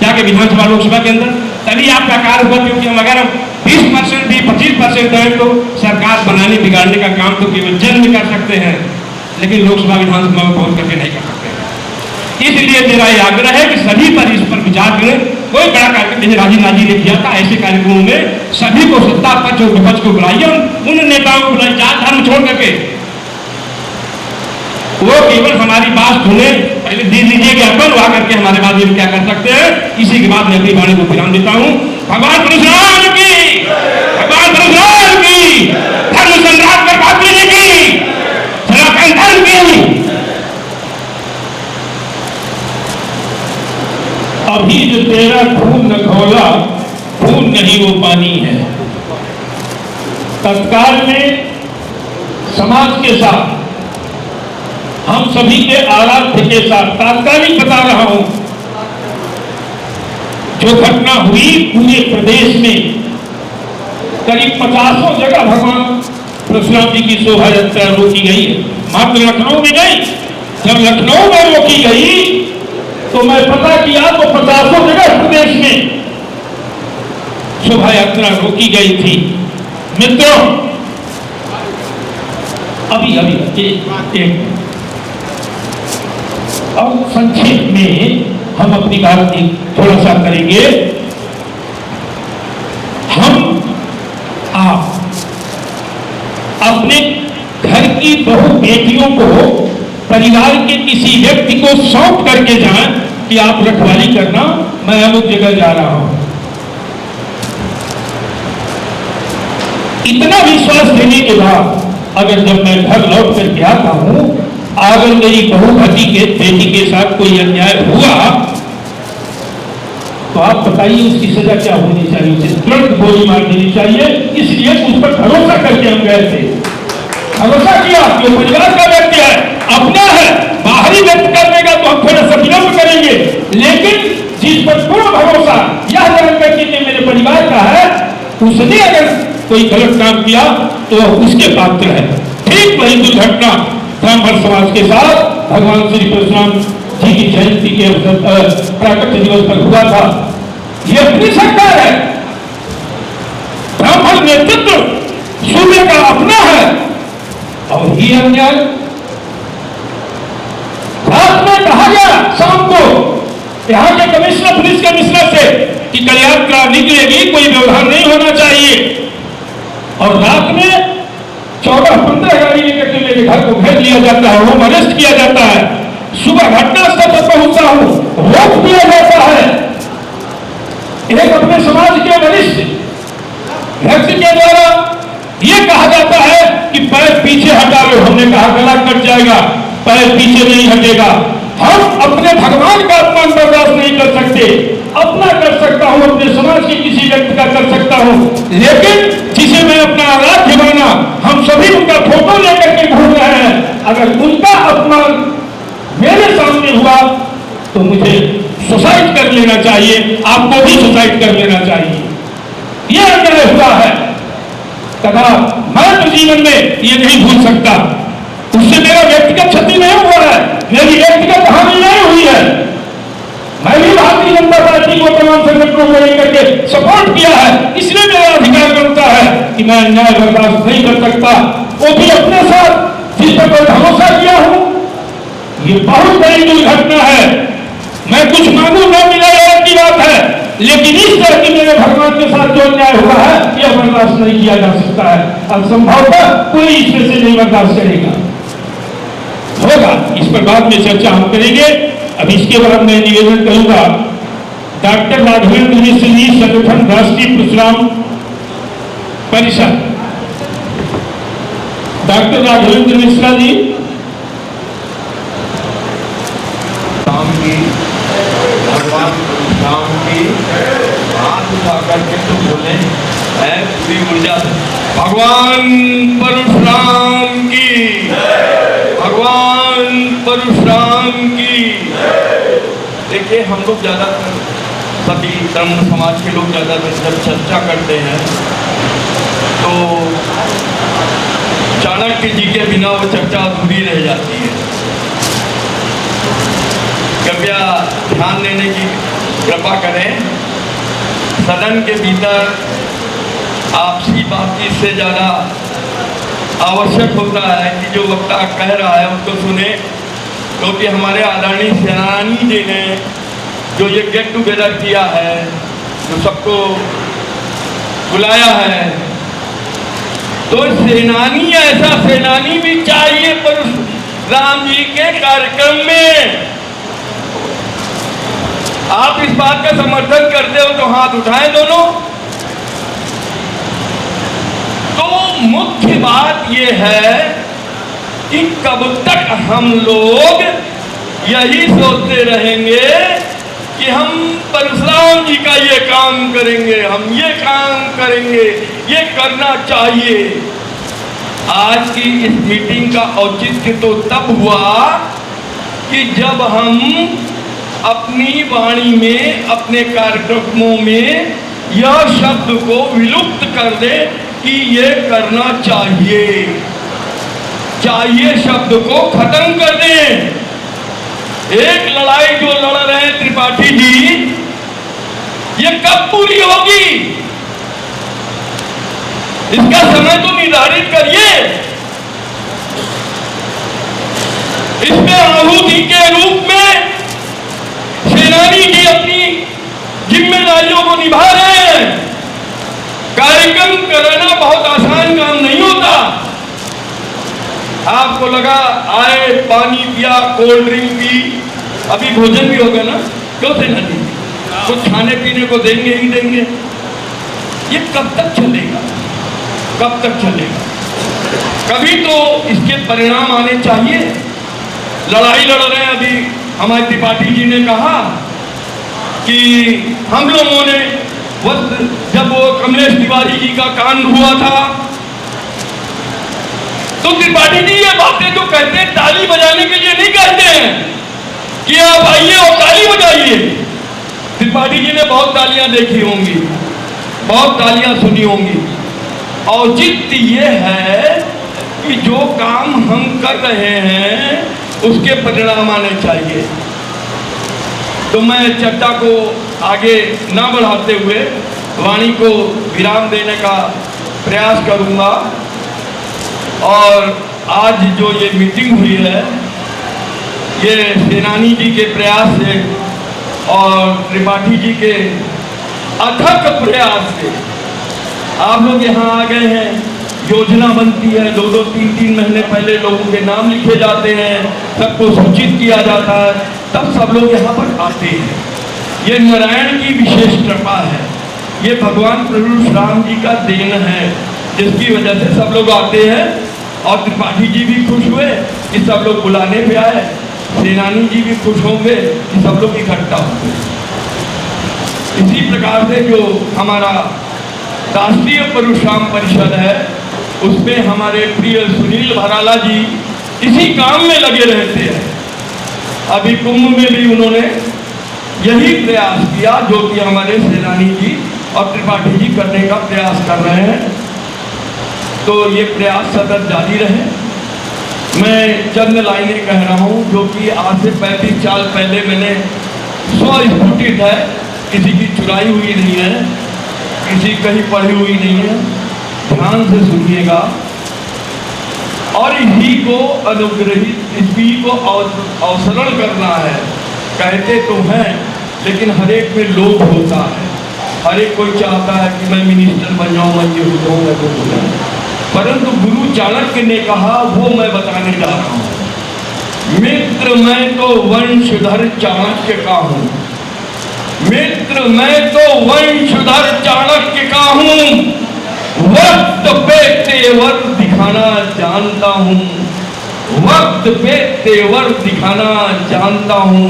जाके विधानसभा लोकसभा के अंदर, तभी आपका कार्य होगा। क्योंकि हम अगर 20% भी 25% दें तो सरकार बनाने बिगाड़ने का काम तो केवल जन में कर सकते हैं, लेकिन लोकसभा विधानसभा में पहुंच करके नहीं कर सकते। इसलिए मेरा यह आग्रह है कि सभी पर इस पर विचार करें। कोई बड़ा कार्यक्रम जैसे राजीव गांधी ने किया था, ऐसे कार्यक्रमों में सभी को सत्ता पक्ष और विपक्ष को बुलाइए, उन नेताओं को बुलाइए जात धर्म छोड़ करके, वो केवल हमारी बात सुने। पहले दे लीजिए ज्ञापन, वहां करके हमारे बाद ये क्या कर सकते हैं। इसी के बाद मैं अपनी वाणी को विराम देता हूँ। भगवान परशुराम की, भगवान परशुराम की, धर्म सम्राट कर्पात्री जी की, सनातन धर्म की। अभी जो तेरा खून न खौला, खून नहीं वो पानी है। तत्काल में समाज के साथ, हम सभी के आराध्य के साथ तात्कालिक बता रहा हूं, जो घटना हुई पूरे प्रदेश में करीब 50 जगह भगवान परशुराम जी की शोभा यात्रा रोकी गई है। मात्र लखनऊ में गई, जब लखनऊ में रोकी गई तो मैं पता किया तो 50 जगह प्रदेश में शोभा यात्रा रोकी गई थी। मित्रों, अभी एक अब संक्षेप में हम अपनी बात थोड़ा सा करेंगे। हम आप अपने घर की बहु बेटियों को परिवार के किसी व्यक्ति को सौंप करके जाएं कि आप रखवाली करना, मैं अमुक जगह जा रहा हूं। इतना विश्वास देने के बाद अगर जब मैं घर लौट कर के आता हूं, अगर मेरी बहू बेटी के साथ कोई अन्याय हुआ तो आप बताइए उसकी सजा क्या होनी चाहिए। उसे तुरंत गोली मार देनी चाहिए। इसलिए उस पर भरोसा करके हम गए थे, भरोसा किया कि वो परिवार का व्यक्ति है, अपना है। बाहरी व्यक्त करने का तो हम थोड़ा सा विलंब करेंगे, लेकिन जिस पर पूर्ण भरोसा यह जान करके कि मेरे परिवार का है, उसने अगर कोई गलत काम किया तो उसके पात्र है। ठीक वही दुर्घटना ब्राह्मण समाज के साथ भगवान श्री परशुराम जी की जयंती के प्राकट्य दिवस पर हुआ था। यह अपनी सरकार है, ब्राह्मण नेतृत्व सूर्य का अपना है, और ये अन्याय रात में कहा गया शाम को यहाँ के कमिश्नर, पुलिस कमिश्नर से कि कल्याण कार निकलेगी, कोई व्यवधान नहीं होना चाहिए। और रात में 14-15 गाड़ी लेकर के मेरे घर को घेर लिया जाता है, वो अरेस्ट किया जाता है। सुबह घटनास्थल पर पहुंचता हूं, रोक दिया जाता है। एक अपने समाज के वरिष्ठ अध्यक्ष के द्वारा ये कहा जाता है कि पैर पीछे हटा लो, हमने कहा गला कट जाएगा, पैर पीछे नहीं हटेगा। हम अपने भगवान का अपमान बर्दाश्त नहीं कर सकते, अपना कर सकता हूं, अपने समाज के किसी व्यक्ति का कर सकता हूं, लेकिन जिसे मैं अपना आराध्य माना, हम सभी उनका फोटो लेकर के घूम रहे हैं, अगर उनका अपमान मेरे सामने हुआ तो मुझे सुसाइड कर लेना चाहिए, आपको भी सुसाइड कर लेना चाहिए। यह अन्याय हुआ है, तथा मैं तो जीवन में ये नहीं भूल सकता। उससे मेरा व्यक्तिगत क्षति नहीं हुआ है, मेरी व्यक्तिगत हानि नहीं हुई है। मैं भी भारतीय जनता पार्टी को तमाम संगठनों को लेकर के सपोर्ट किया है, इसलिए मेरा अधिकार बनता है कि मैं अन्याय बर्दाश्त नहीं कर सकता। वो भी अपने साथ जिस पर मैं भरोसा किया हूं, ये बहुत बड़ी दुर्घटना है। मैं कुछ मांगू न मिला की बात है, लेकिन इस तरह की मेरे भगवान के साथ जो अन्याय हुआ है यह बर्दाश्त नहीं किया जा सकता है। असंभवतः कोई इसमें से नहीं बर्दाश्त करेगा, होगा। इस पर बाद में चर्चा हम करेंगे। अब इसके बाद मैं निवेदन करूंगा डॉक्टर राघवेंद्र मिश्र जी, संगठन राष्ट्रीय परशुराम परिषद। डॉक्टर राघवेंद्र मिश्रा जी। भगवान परशुराम की हाथ उठा करके तो बोले है पूरी ऊर्जा से, भगवान परशुराम की, भगवान परशुराम की। देखिए, हम लोग ज्यादातर सभी धर्म समाज के लोग ज्यादातर जब चर्चा करते हैं तो चाणक्य जी के बिना वो चर्चा अधूरी रह जाती है। कृपया ध्यान देने की कृपा करें। सदन के भीतर आपसी बातचीत से ज़्यादा आवश्यक होता है कि जो वक्ता कह रहा है उसको सुने, क्योंकि हमारे आदरणीय सेनानी जी ने जो ये गेट टुगेदर किया है, जो सबको बुलाया है, तो सेनानी, ऐसा सेनानी भी चाहिए परशुराम जी के कार्यक्रम में। आप इस बात का समर्थन करते हो तो हाथ उठाएं दोनों। तो मुख्य बात यह है कि कब तक हम लोग यही सोचते रहेंगे कि हम परशुराम जी का ये काम करेंगे, हम ये काम करेंगे, ये करना चाहिए। आज की इस मीटिंग का औचित्य तो तब हुआ कि जब हम अपनी वाणी में, अपने कार्यक्रमों में यह शब्द को विलुप्त कर दे कि ये करना चाहिए, चाहिए शब्द को खत्म कर दें। एक लड़ाई जो लड़ रहे हैं त्रिपाठी जी, ये कब पूरी होगी? इसका समय तो निर्धारित करिए। इसमें आहुति के रूप में सेनानी जी अपनी जिम्मेदारियों को निभा रहे हैं। कार्यक्रम कराना बहुत आसान काम नहीं होता। आपको लगा आए, पानी पिया, कोल्ड ड्रिंक पी, अभी भोजन भी होगा ना, क्यों सेनानी कुछ खाने पीने को देंगे ही देंगे। ये कब तक चलेगा, कब तक चलेगा? कभी तो इसके परिणाम आने चाहिए। लड़ाई लड़ रहे हैं। अभी हमारे त्रिपाठी जी ने कहा कि हम लोगों ने जब वो कमलेश तिवारी जी का कांड हुआ था, तो त्रिपाठी जी ये बातें जो कहते हैं ताली बजाने के लिए नहीं कहते हैं कि आप आइए और ताली बजाइए। त्रिपाठी जी ने बहुत तालियां देखी होंगी, बहुत तालियां सुनी होंगी। औचित्य ये है कि जो काम हम कर रहे हैं उसके परिणाम आने चाहिए। तो मैं चर्चा को आगे ना बढ़ाते हुए वाणी को विराम देने का प्रयास करूंगा। और आज जो ये मीटिंग हुई है, ये सेनानी जी के प्रयास से और त्रिपाठी जी के अथक प्रयास से आप लोग यहाँ आ गए हैं। योजना बनती है, 2-2, 3-3 महीने पहले लोगों के नाम लिखे जाते हैं, सबको सूचित किया जाता है, तब सब लोग यहाँ पर आते हैं। ये नारायण की विशेष कृपा है, ये भगवान परशुराम जी का देन है, जिसकी वजह से सब लोग आते हैं। और त्रिपाठी जी भी खुश हुए कि सब लोग बुलाने पे आए, सेनानी जी भी खुश होंगे कि सब लोग इकट्ठा होंगे। इसी प्रकार से जो हमारा राष्ट्रीय परशुराम परिषद है, उसमें हमारे प्रिय सुनील भराला जी इसी काम में लगे रहते हैं। अभी कुंभ में भी उन्होंने यही प्रयास किया जो कि हमारे सेनानी जी और त्रिपाठी जी करने का प्रयास कर रहे हैं। तो ये प्रयास सतत जारी रहे। मैं चंद लाइनें कह रहा हूँ जो कि आज से 35 साल पहले मैंने स्वस्फुटित है, किसी की चुराई हुई नहीं है, किसी कहीं पढ़ी हुई नहीं है। ध्यान से सुनिएगा और इसी को अनुग्रहित, इसी को अवसरण करना है। कहते तो हैं लेकिन हर एक में लोभ होता है। हर एक कोई चाहता है कि मैं मिनिस्टर बन जाऊँ, मैं ये हो जाऊँ, मैं वो हो जाऊँ। परंतु गुरु चाणक्य ने कहा, वो मैं बताने जा रहा हूँ। मित्र मैं तो वंशधर चाणक्य का हूँ, मित्र मैं तो वंशधर चाणक्य का हूँ। वक्त पे तेवर दिखाना जानता हूँ, वक्त पे तेवर दिखाना जानता हूँ।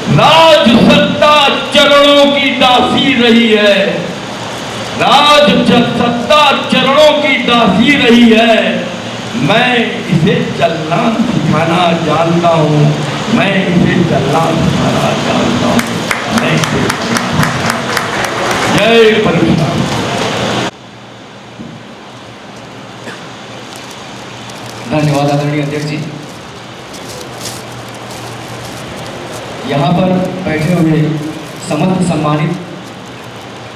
राज सत्ता चरणों की दासी रही है, राज सत्ता चरणों की दासी रही है। मैं इसे चलना सिखाना जानता हूँ, मैं इसे चलना सिखाना जानता हूँ, मैं इसे। जय परशुराम। धन्यवाद आदरणीय अध्यक्ष जी। यहाँ पर बैठे हुए समस्त सम्मानित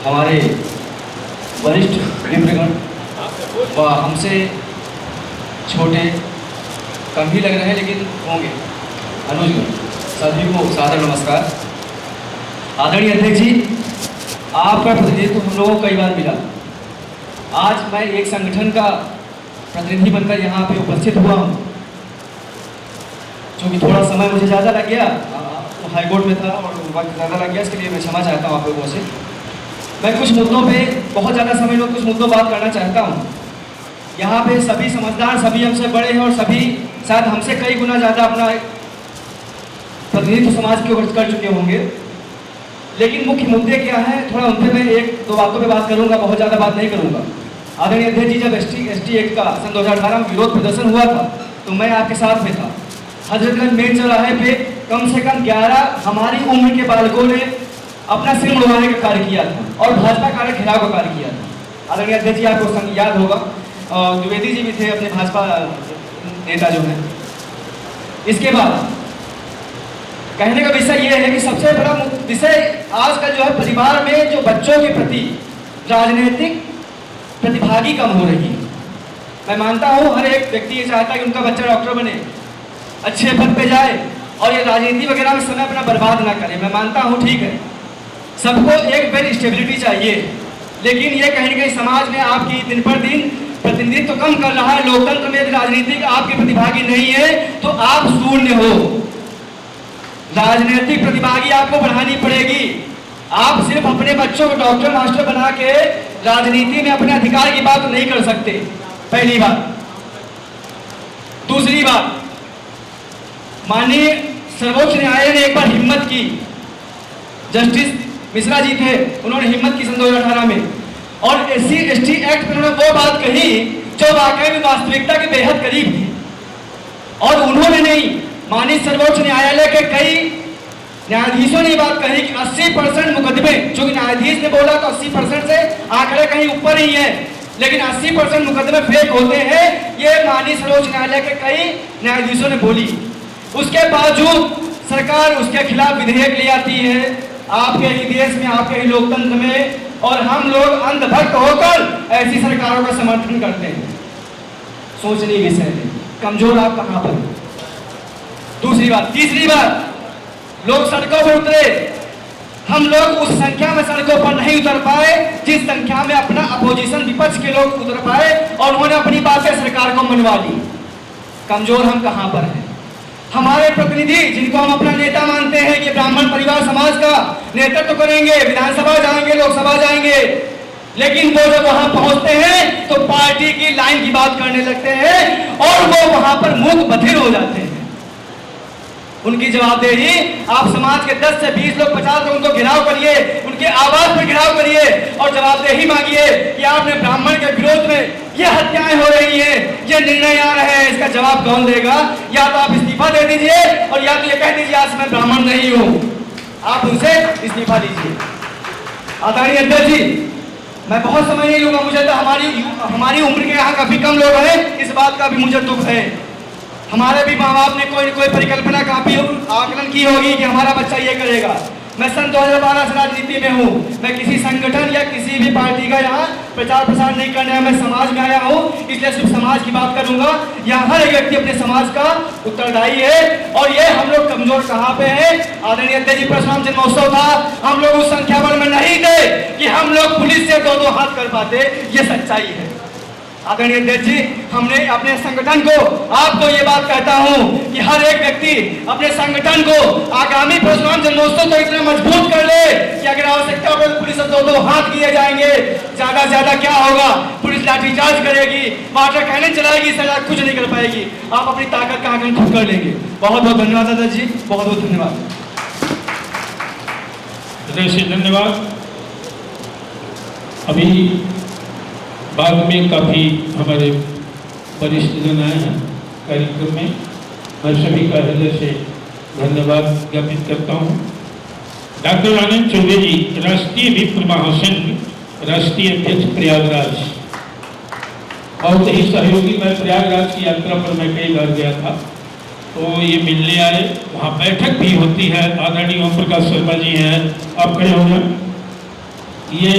हमारे वरिष्ठ मित्रगण व हमसे छोटे कम ही लग रहे हैं लेकिन होंगे अनुजगण, सभी को सादर नमस्कार। आदरणीय अध्यक्ष जी, आपका प्रतिनिधित्व हम लोगों को कई बार मिला। आज मैं एक संगठन का प्रतिनिधि बनकर यहाँ पे उपस्थित हुआ हूँ। चूँकि थोड़ा समय मुझे ज़्यादा लग गया, तो हाईकोर्ट में था और वक्त ज़्यादा लग गया, इसके लिए मैं क्षमा चाहता हूँ आप लोगों से। मैं कुछ मुद्दों पे बहुत ज़्यादा समय लो, कुछ मुद्दों बात करना चाहता हूँ। यहाँ पे सभी समझदार, सभी हमसे बड़े हैं और सभी शायद हमसे कई गुना ज़्यादा अपना प्रतिनिधित्व समाज के ऊपर कर चुके होंगे। लेकिन मुख्य मुद्दे क्या हैं, थोड़ा उन पर मैं एक दो बातों पे बात करूँगा, बहुत ज़्यादा बात नहीं करूँगा। आदरणीय अध्यक्ष जी, जब एसटी एक्ट का सन 2018 में विरोध प्रदर्शन हुआ था तो मैं आपके साथ में था। हजरतगंज मेन चौराहे पे कम से कम 11 हमारी उम्र के बालकों ने अपना सिर मुड़वाने का कार्य किया था और भाजपा कार्य घेराव का कार्य किया था। आदरणीय अध्यक्ष जी, आपको याद होगा, द्विवेदी जी भी थे अपने भाजपा नेता जो हैं। इसके बाद कहने का विषय यह है कि सबसे बड़ा विषय आजकल जो है, परिवार में जो बच्चों के प्रति राजनीतिक प्रतिभागी कम हो रही है। मैं मानता हूँ हर एक व्यक्ति ये चाहता है कि उनका बच्चा डॉक्टर बने, अच्छे पद पे जाए और ये राजनीति वगैरह में समय अपना बर्बाद ना करे। मैं मानता हूँ ठीक है, सबको एक वेल स्टेबिलिटी चाहिए, लेकिन ये कहीं ना कहीं समाज में आपकी दिन पर दिन प्रतिनिधित्व कम कर रहा है। लोकतंत्र में राजनीतिक आपके प्रतिभागी नहीं है तो आप शून्य हो। राजनीतिक प्रतिभागी आपको बढ़ानी पड़ेगी। आप सिर्फ अपने बच्चों को डॉक्टर मास्टर बना के राजनीति में अपने अधिकार की बात नहीं कर सकते, पहली बात। दूसरी बात, माननीय सर्वोच्च न्यायालय ने एक बार हिम्मत की, जस्टिस मिश्रा जी थे, उन्होंने हिम्मत की सन 2018 में, और SC/ST एक्ट में उन्होंने वो बात कही जो वाकई में वास्तविकता के बेहद करीब थी। और उन्होंने नहीं, माननीय सर्वोच्च न्यायालय के कई न्यायाधीशों ने बात कही कि 80% मुकदमे, चूंकि न्यायाधीश ने बोला तो 80% से आंकड़े कहीं ऊपर ही है, लेकिन 80% मुकदमे फेक होते हैं, ये माननीय सर्वोच्च न्यायालय के कई न्यायाधीशों ने बोली। उसके बावजूद सरकार उसके खिलाफ विधेयक ले आती है, आपके ही देश में, आपके ही लोकतंत्र में, और हम लोग अंधभक्त होकर ऐसी सरकारों का समर्थन करते हैं। सोचनीय विषय है, कमजोर आप कहां पर। दूसरी बात, तीसरी बात, लोग सड़कों पर उतरे, हम लोग उस संख्या में सड़कों पर नहीं उतर पाए जिस संख्या में अपना अपोजिशन विपक्ष के लोग उतर पाए और उन्होंने अपनी बातें सरकार को मनवा दी। कमजोर हम कहां पर हैं। हमारे प्रतिनिधि जिनको हम अपना नेता मानते हैं कि ब्राह्मण परिवार समाज का नेतृत्व करेंगे, विधानसभा जाएंगे, लोकसभा जाएंगे, लेकिन वो जब वहां पहुंचते हैं तो पार्टी की लाइन की बात करने लगते हैं और वो वहां पर मूक बधिर हो जाते हैं। उनकी जवाबदेही, आप समाज के 10 से 20 लोग 50 लोग उनको घिराव करिए, उनके आवाज पर घिराव करिए और जवाबदेही मांगिए कि आपने ब्राह्मण के विरोध में ये हत्याएं हो रही हैं, ये निर्णय आ रहे हैं, इसका जवाब कौन देगा? या तो आप इस्तीफा दे दीजिए और या तो ये कह दीजिए आज मैं ब्राह्मण नहीं हूं। आप उनसे इस्तीफा दीजिए। आदरणीय अध्यक्ष जी, मैं बहुत समय नहीं लूंगा, मुझे तो हमारी उम्र के यहाँ काफी कम लोग हैं, इस बात का भी मुझे दुख है। हमारे भी माँ बाप ने कोई परिकल्पना काफी आकलन की होगी कि हमारा बच्चा ये करेगा। मैं सन 2012 से राजनीति में हूँ, मैं किसी संगठन या किसी भी पार्टी का यहाँ प्रचार प्रसार नहीं करने आया, मैं समाज में आया हूँ, इसलिए सिर्फ समाज की बात करूंगा। यहाँ हर एक व्यक्ति अपने समाज का उत्तरदायी है और ये हम लोग कमजोर कहाँ पे हैं? आदरणीय अध्यक्ष जी, परशुराम जन्मोत्सव था, हम लोग उस संख्या बल में नहीं थे कि हम लोग पुलिस से 2-2 हाथ कर पाते, ये सच्चाई है। आदरणीय अध्यक्ष जी, हमने अपने संगठन को, आपको ये बात कहता हूं कि हर एक व्यक्ति अपने संगठन को आगामी परशुराम जन्मोत्सव को इतना मजबूत कर ले कि अगर आवश्यकता हो तो पुलिस से 2-2 हाथ किए जाएंगे। ज्यादा से ज्यादा क्या होगा? पुलिस लाठीचार्ज करेगी, वाटर कैनन चलाएगी, सरकार कुछ नहीं कर पाएगी। आप अपनी ताकत का आकलन खुद कर लेंगे। बहुत बहुत धन्यवाद अध्यक्ष जी, बहुत बहुत धन्यवाद। धन्यवाद। अभी बाद में काफ़ी हमारे वरिष्ठ जन आए हैं कार्यक्रम में, मैं सभी का हृदय से धन्यवाद ज्ञापित करता हूँ। डॉक्टर आनंद चौबे जी, राष्ट्रीय विप्र महासंघ, राष्ट्रीय अध्यक्ष प्रयागराज, बहुत ही सहयोगी। मैं प्रयागराज की यात्रा पर मैं कई बार गया था, तो ये मिलने आए, वहाँ बैठक भी होती है। आदरणीय ओम प्रकाश शर्मा जी हैं, आप खड़े हो जाए। ये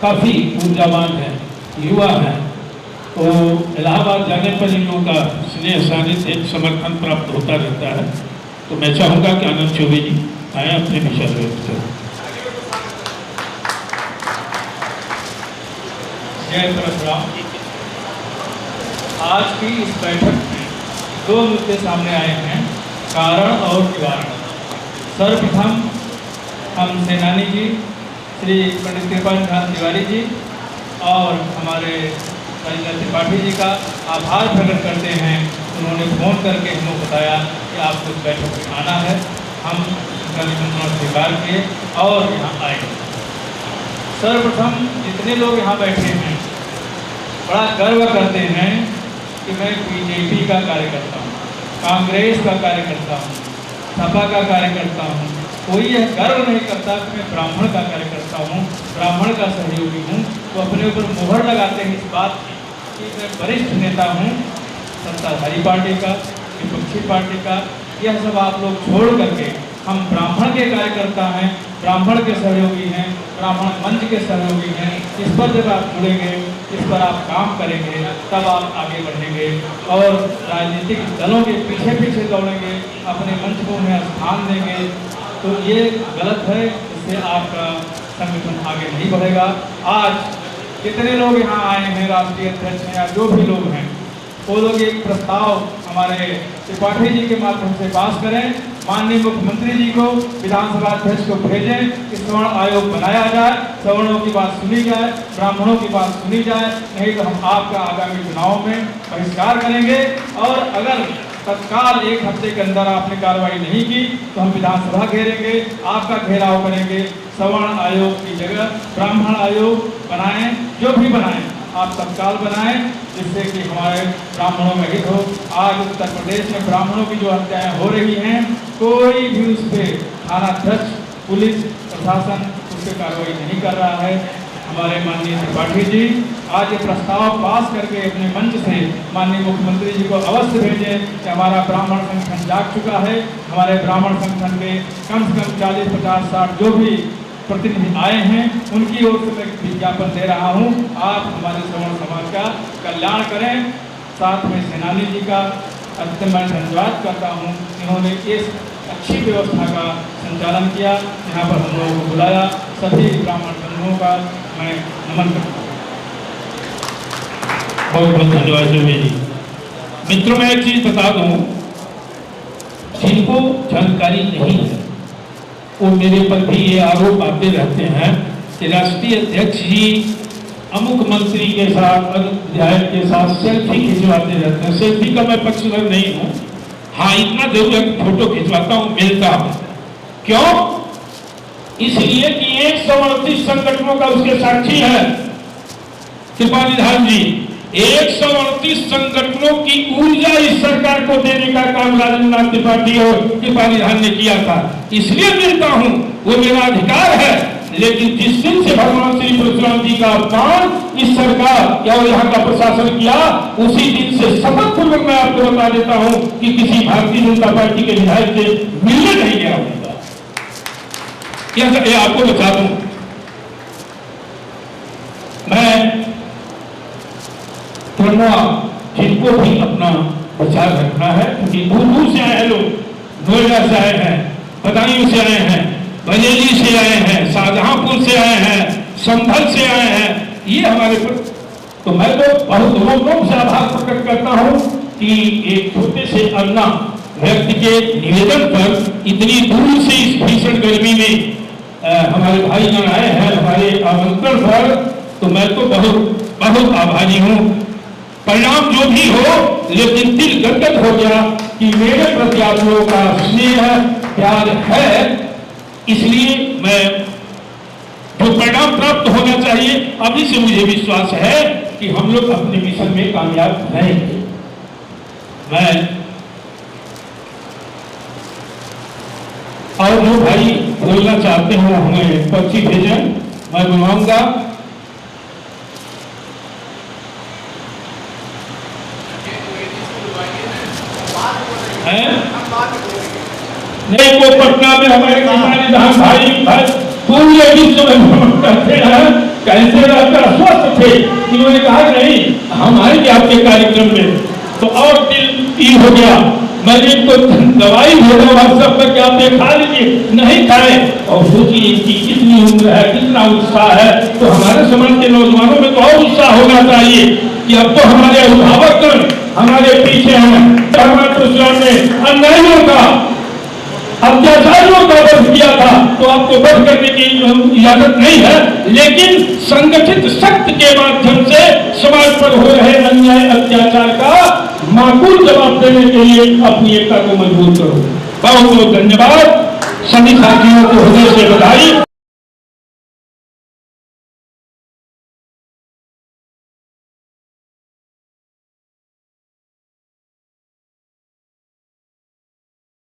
काफ़ी ऊर्जावान है, युवा है, तो इलाहाबाद जाने पर इन लोगों का स्नेह सानिध्य समर्थन प्राप्त होता रहता है। तो मैं चाहूँगा कि आनंद चौबे जी आए, अपने विचार व्यक्त करें। जय परशुराम। आज की इस बैठक में 2 मुद्दे सामने आए हैं, कारण और निवारण। सर्वप्रथम हम सेनानी जी श्री पंडित कृपाल तिवारी जी और हमारे राजेंद्र त्रिपाठी जी का आभार प्रकट करते हैं। उन्होंने फ़ोन करके हमें बताया कि आपको इस बैठक में आना है। हम उनका निमंत्रण स्वीकार किए और यहाँ आए। सर्वप्रथम जितने लोग यहाँ बैठे हैं बड़ा गर्व करते हैं कि मैं बीजेपी का कार्यकर्ता हूँ, कांग्रेस का कार्यकर्ता हूँ, सपा का कार्यकर्ता हूँ। कोई यह गर्व नहीं करता कि मैं ब्राह्मण का कार्यकर्ता हूँ, ब्राह्मण का सहयोगी हूँ। तो अपने ऊपर मुहर लगाते हैं इस बात की कि मैं वरिष्ठ नेता हूँ, सत्ताधारी पार्टी का, विपक्षी पार्टी का। यह सब आप लोग छोड़ करके हम ब्राह्मण के कार्यकर्ता हैं, ब्राह्मण के सहयोगी हैं, ब्राह्मण मंच के सहयोगी हैं। इस पर जब आप जुड़ेंगे, इस पर आप काम करेंगे, तब आप आगे बढ़ेंगे और राजनीतिक दलों के पीछे पीछे दौड़ेंगे, अपने मंच को उन्हें स्थान देंगे, तो ये गलत है। इससे आपका संगठन आगे नहीं बढ़ेगा। आज कितने लोग यहाँ आए हैं, राष्ट्रीय अध्यक्ष हैं या जो भी लोग हैं, वो लोग एक प्रस्ताव हमारे त्रिपाठी जी के माध्यम से पास करें, माननीय मुख्यमंत्री जी को, विधानसभा अध्यक्ष को भेजें कि सवर्ण आयोग बनाया जाए, सवर्णों की बात सुनी जाए, ब्राह्मणों की बात सुनी जाए। नहीं तो हम आपका आगामी चुनाव में बहिष्कार करेंगे और अगर तत्काल 1 हफ्ते के अंदर आपने कार्रवाई नहीं की तो हम विधानसभा घेरेंगे, आपका घेराव करेंगे। सवर्ण आयोग की जगह ब्राह्मण आयोग बनाएं, जो भी बनाएं आप तत्काल बनाएं, जिससे कि हमारे ब्राह्मणों में हित हो। आज उत्तर प्रदेश में ब्राह्मणों की जो हत्याएं हो रही हैं, कोई भी उस पर थानाध्यक्ष, पुलिस प्रशासन उस पर कार्रवाई नहीं कर रहा है। हमारे माननीय त्रिपाठी जी आज ये प्रस्ताव पास करके अपने मंच से माननीय मुख्यमंत्री जी को अवश्य भेजें कि हमारा ब्राह्मण संगठन जाग चुका है। हमारे ब्राह्मण संगठन के कम से कम 40, 50, 60 जो भी प्रतिनिधि आए हैं, उनकी ओर से मैं विज्ञापन दे रहा हूँ। आप हमारे सवर्ण समाज का कल्याण करें। साथ में सेनानी जी का अत्यंत मैं धन्यवाद करता हूँ, इन्होंने इस अच्छी व्यवस्था का संचालन किया, यहाँ पर हम लोगों को बुलाया। सभी ब्राह्मण बंधुओं का मैं नमन करता हूँ। बहुत बहुत धन्यवाद जी। मित्रों, मैं एक चीज बता दूं, जिनको जानकारी नहीं है वो मेरे पर भी ये आरोप आते रहते हैं कि राष्ट्रीय अध्यक्ष जी अमुक मंत्री के साथ और विधायक के साथ सेल्फी खिंचवाते रहते हैं। सेल्फी का मैं पक्षधर नहीं हूँ, हाँ इतना जरूर है कि फोटो खिंचवाता हूँ, मिलता हूँ। क्यों? इसलिए कि 138 संगठनों का उसके साक्षी है कृपानिधान जी। 138 संगठनों की ऊर्जा इस सरकार को देने का काम राजेंद्र नाथ त्रिपाठी और कृपानिधान ने किया था, इसलिए मिलता हूं, वो मेरा अधिकार है। लेकिन जिस दिन से भगवान श्री परशुराम जी का अपमान इस सरकार या यहाँ का प्रशासन किया, उसी दिन से शपथ पूर्वक मैं आपको बता देता हूं कि किसी भारतीय जनता पार्टी के विधायक से मिलने नहीं गया होगा। ये आपको बता दूं, मैं जिनको भी अपना विचार रखना है, क्योंकि दूर दूर से आए हैं लोग, नोएडा से आए हैं, बदायूं से आए हैं, बरेली से आए हैं, शाहजहांपुर से आए हैं, संभल से आए हैं, ये हमारे पर, तो मैं तो बहुत रोक से आभार प्रकट करता हूं कि एक छोटे से अन्ना व्यक्ति के निवेदन पर इतनी दूर से इस भीषण गर्मी में हमारे भाईगण आए हैं हमारे आमंत्रण पर, तो मैं तो बहुत बहुत आभारी हूं। परिणाम जो भी हो, लेकिन दिल गदगद हो गया कि मेरे प्रति आप लोगों का स्नेह प्यार है, इसलिए मैं जो परिणाम प्राप्त होना चाहिए अभी से मुझे विश्वास है कि हम लोग अपने मिशन में कामयाब रहेंगे। मैं और जो भाई बोलना चाहते हो हमें पर्ची भेजें, मैं बुलवाऊंगा। नहीं, वो पटना में हमारे कृपानिधान भाई पूरे विश्व में भ्रमण करते हैं, कैसे रहकर अस्वस्थ थे, इन्होंने कहा नहीं हम आएंगे आपके कार्यक्रम में, तो और दिल हो गया। मैंने इनको दवाई भेजा व्हाट्सएप पर, क्या आप खा लीजिए, नहीं खाए, और सोचिए इनकी कितनी उम्र है, कितना उत्साह है। तो हमारे समाज के नौजवानों में तो और उत्साह होना चाहिए कि अब तो हमारे अभिभावक हमारे पीछे हैं। हमारे परशुराम ने अन्यायियों का, अत्याचारियों का वध किया था, तो आपको वध करने की इजाजत नहीं है, लेकिन संगठित शक्ति के माध्यम से समाज पर हो रहे अन्याय अत्याचार का माकूल जवाब देने के लिए अपनी एकता को मजबूत करो। बहुत बहुत धन्यवाद सभी साथियों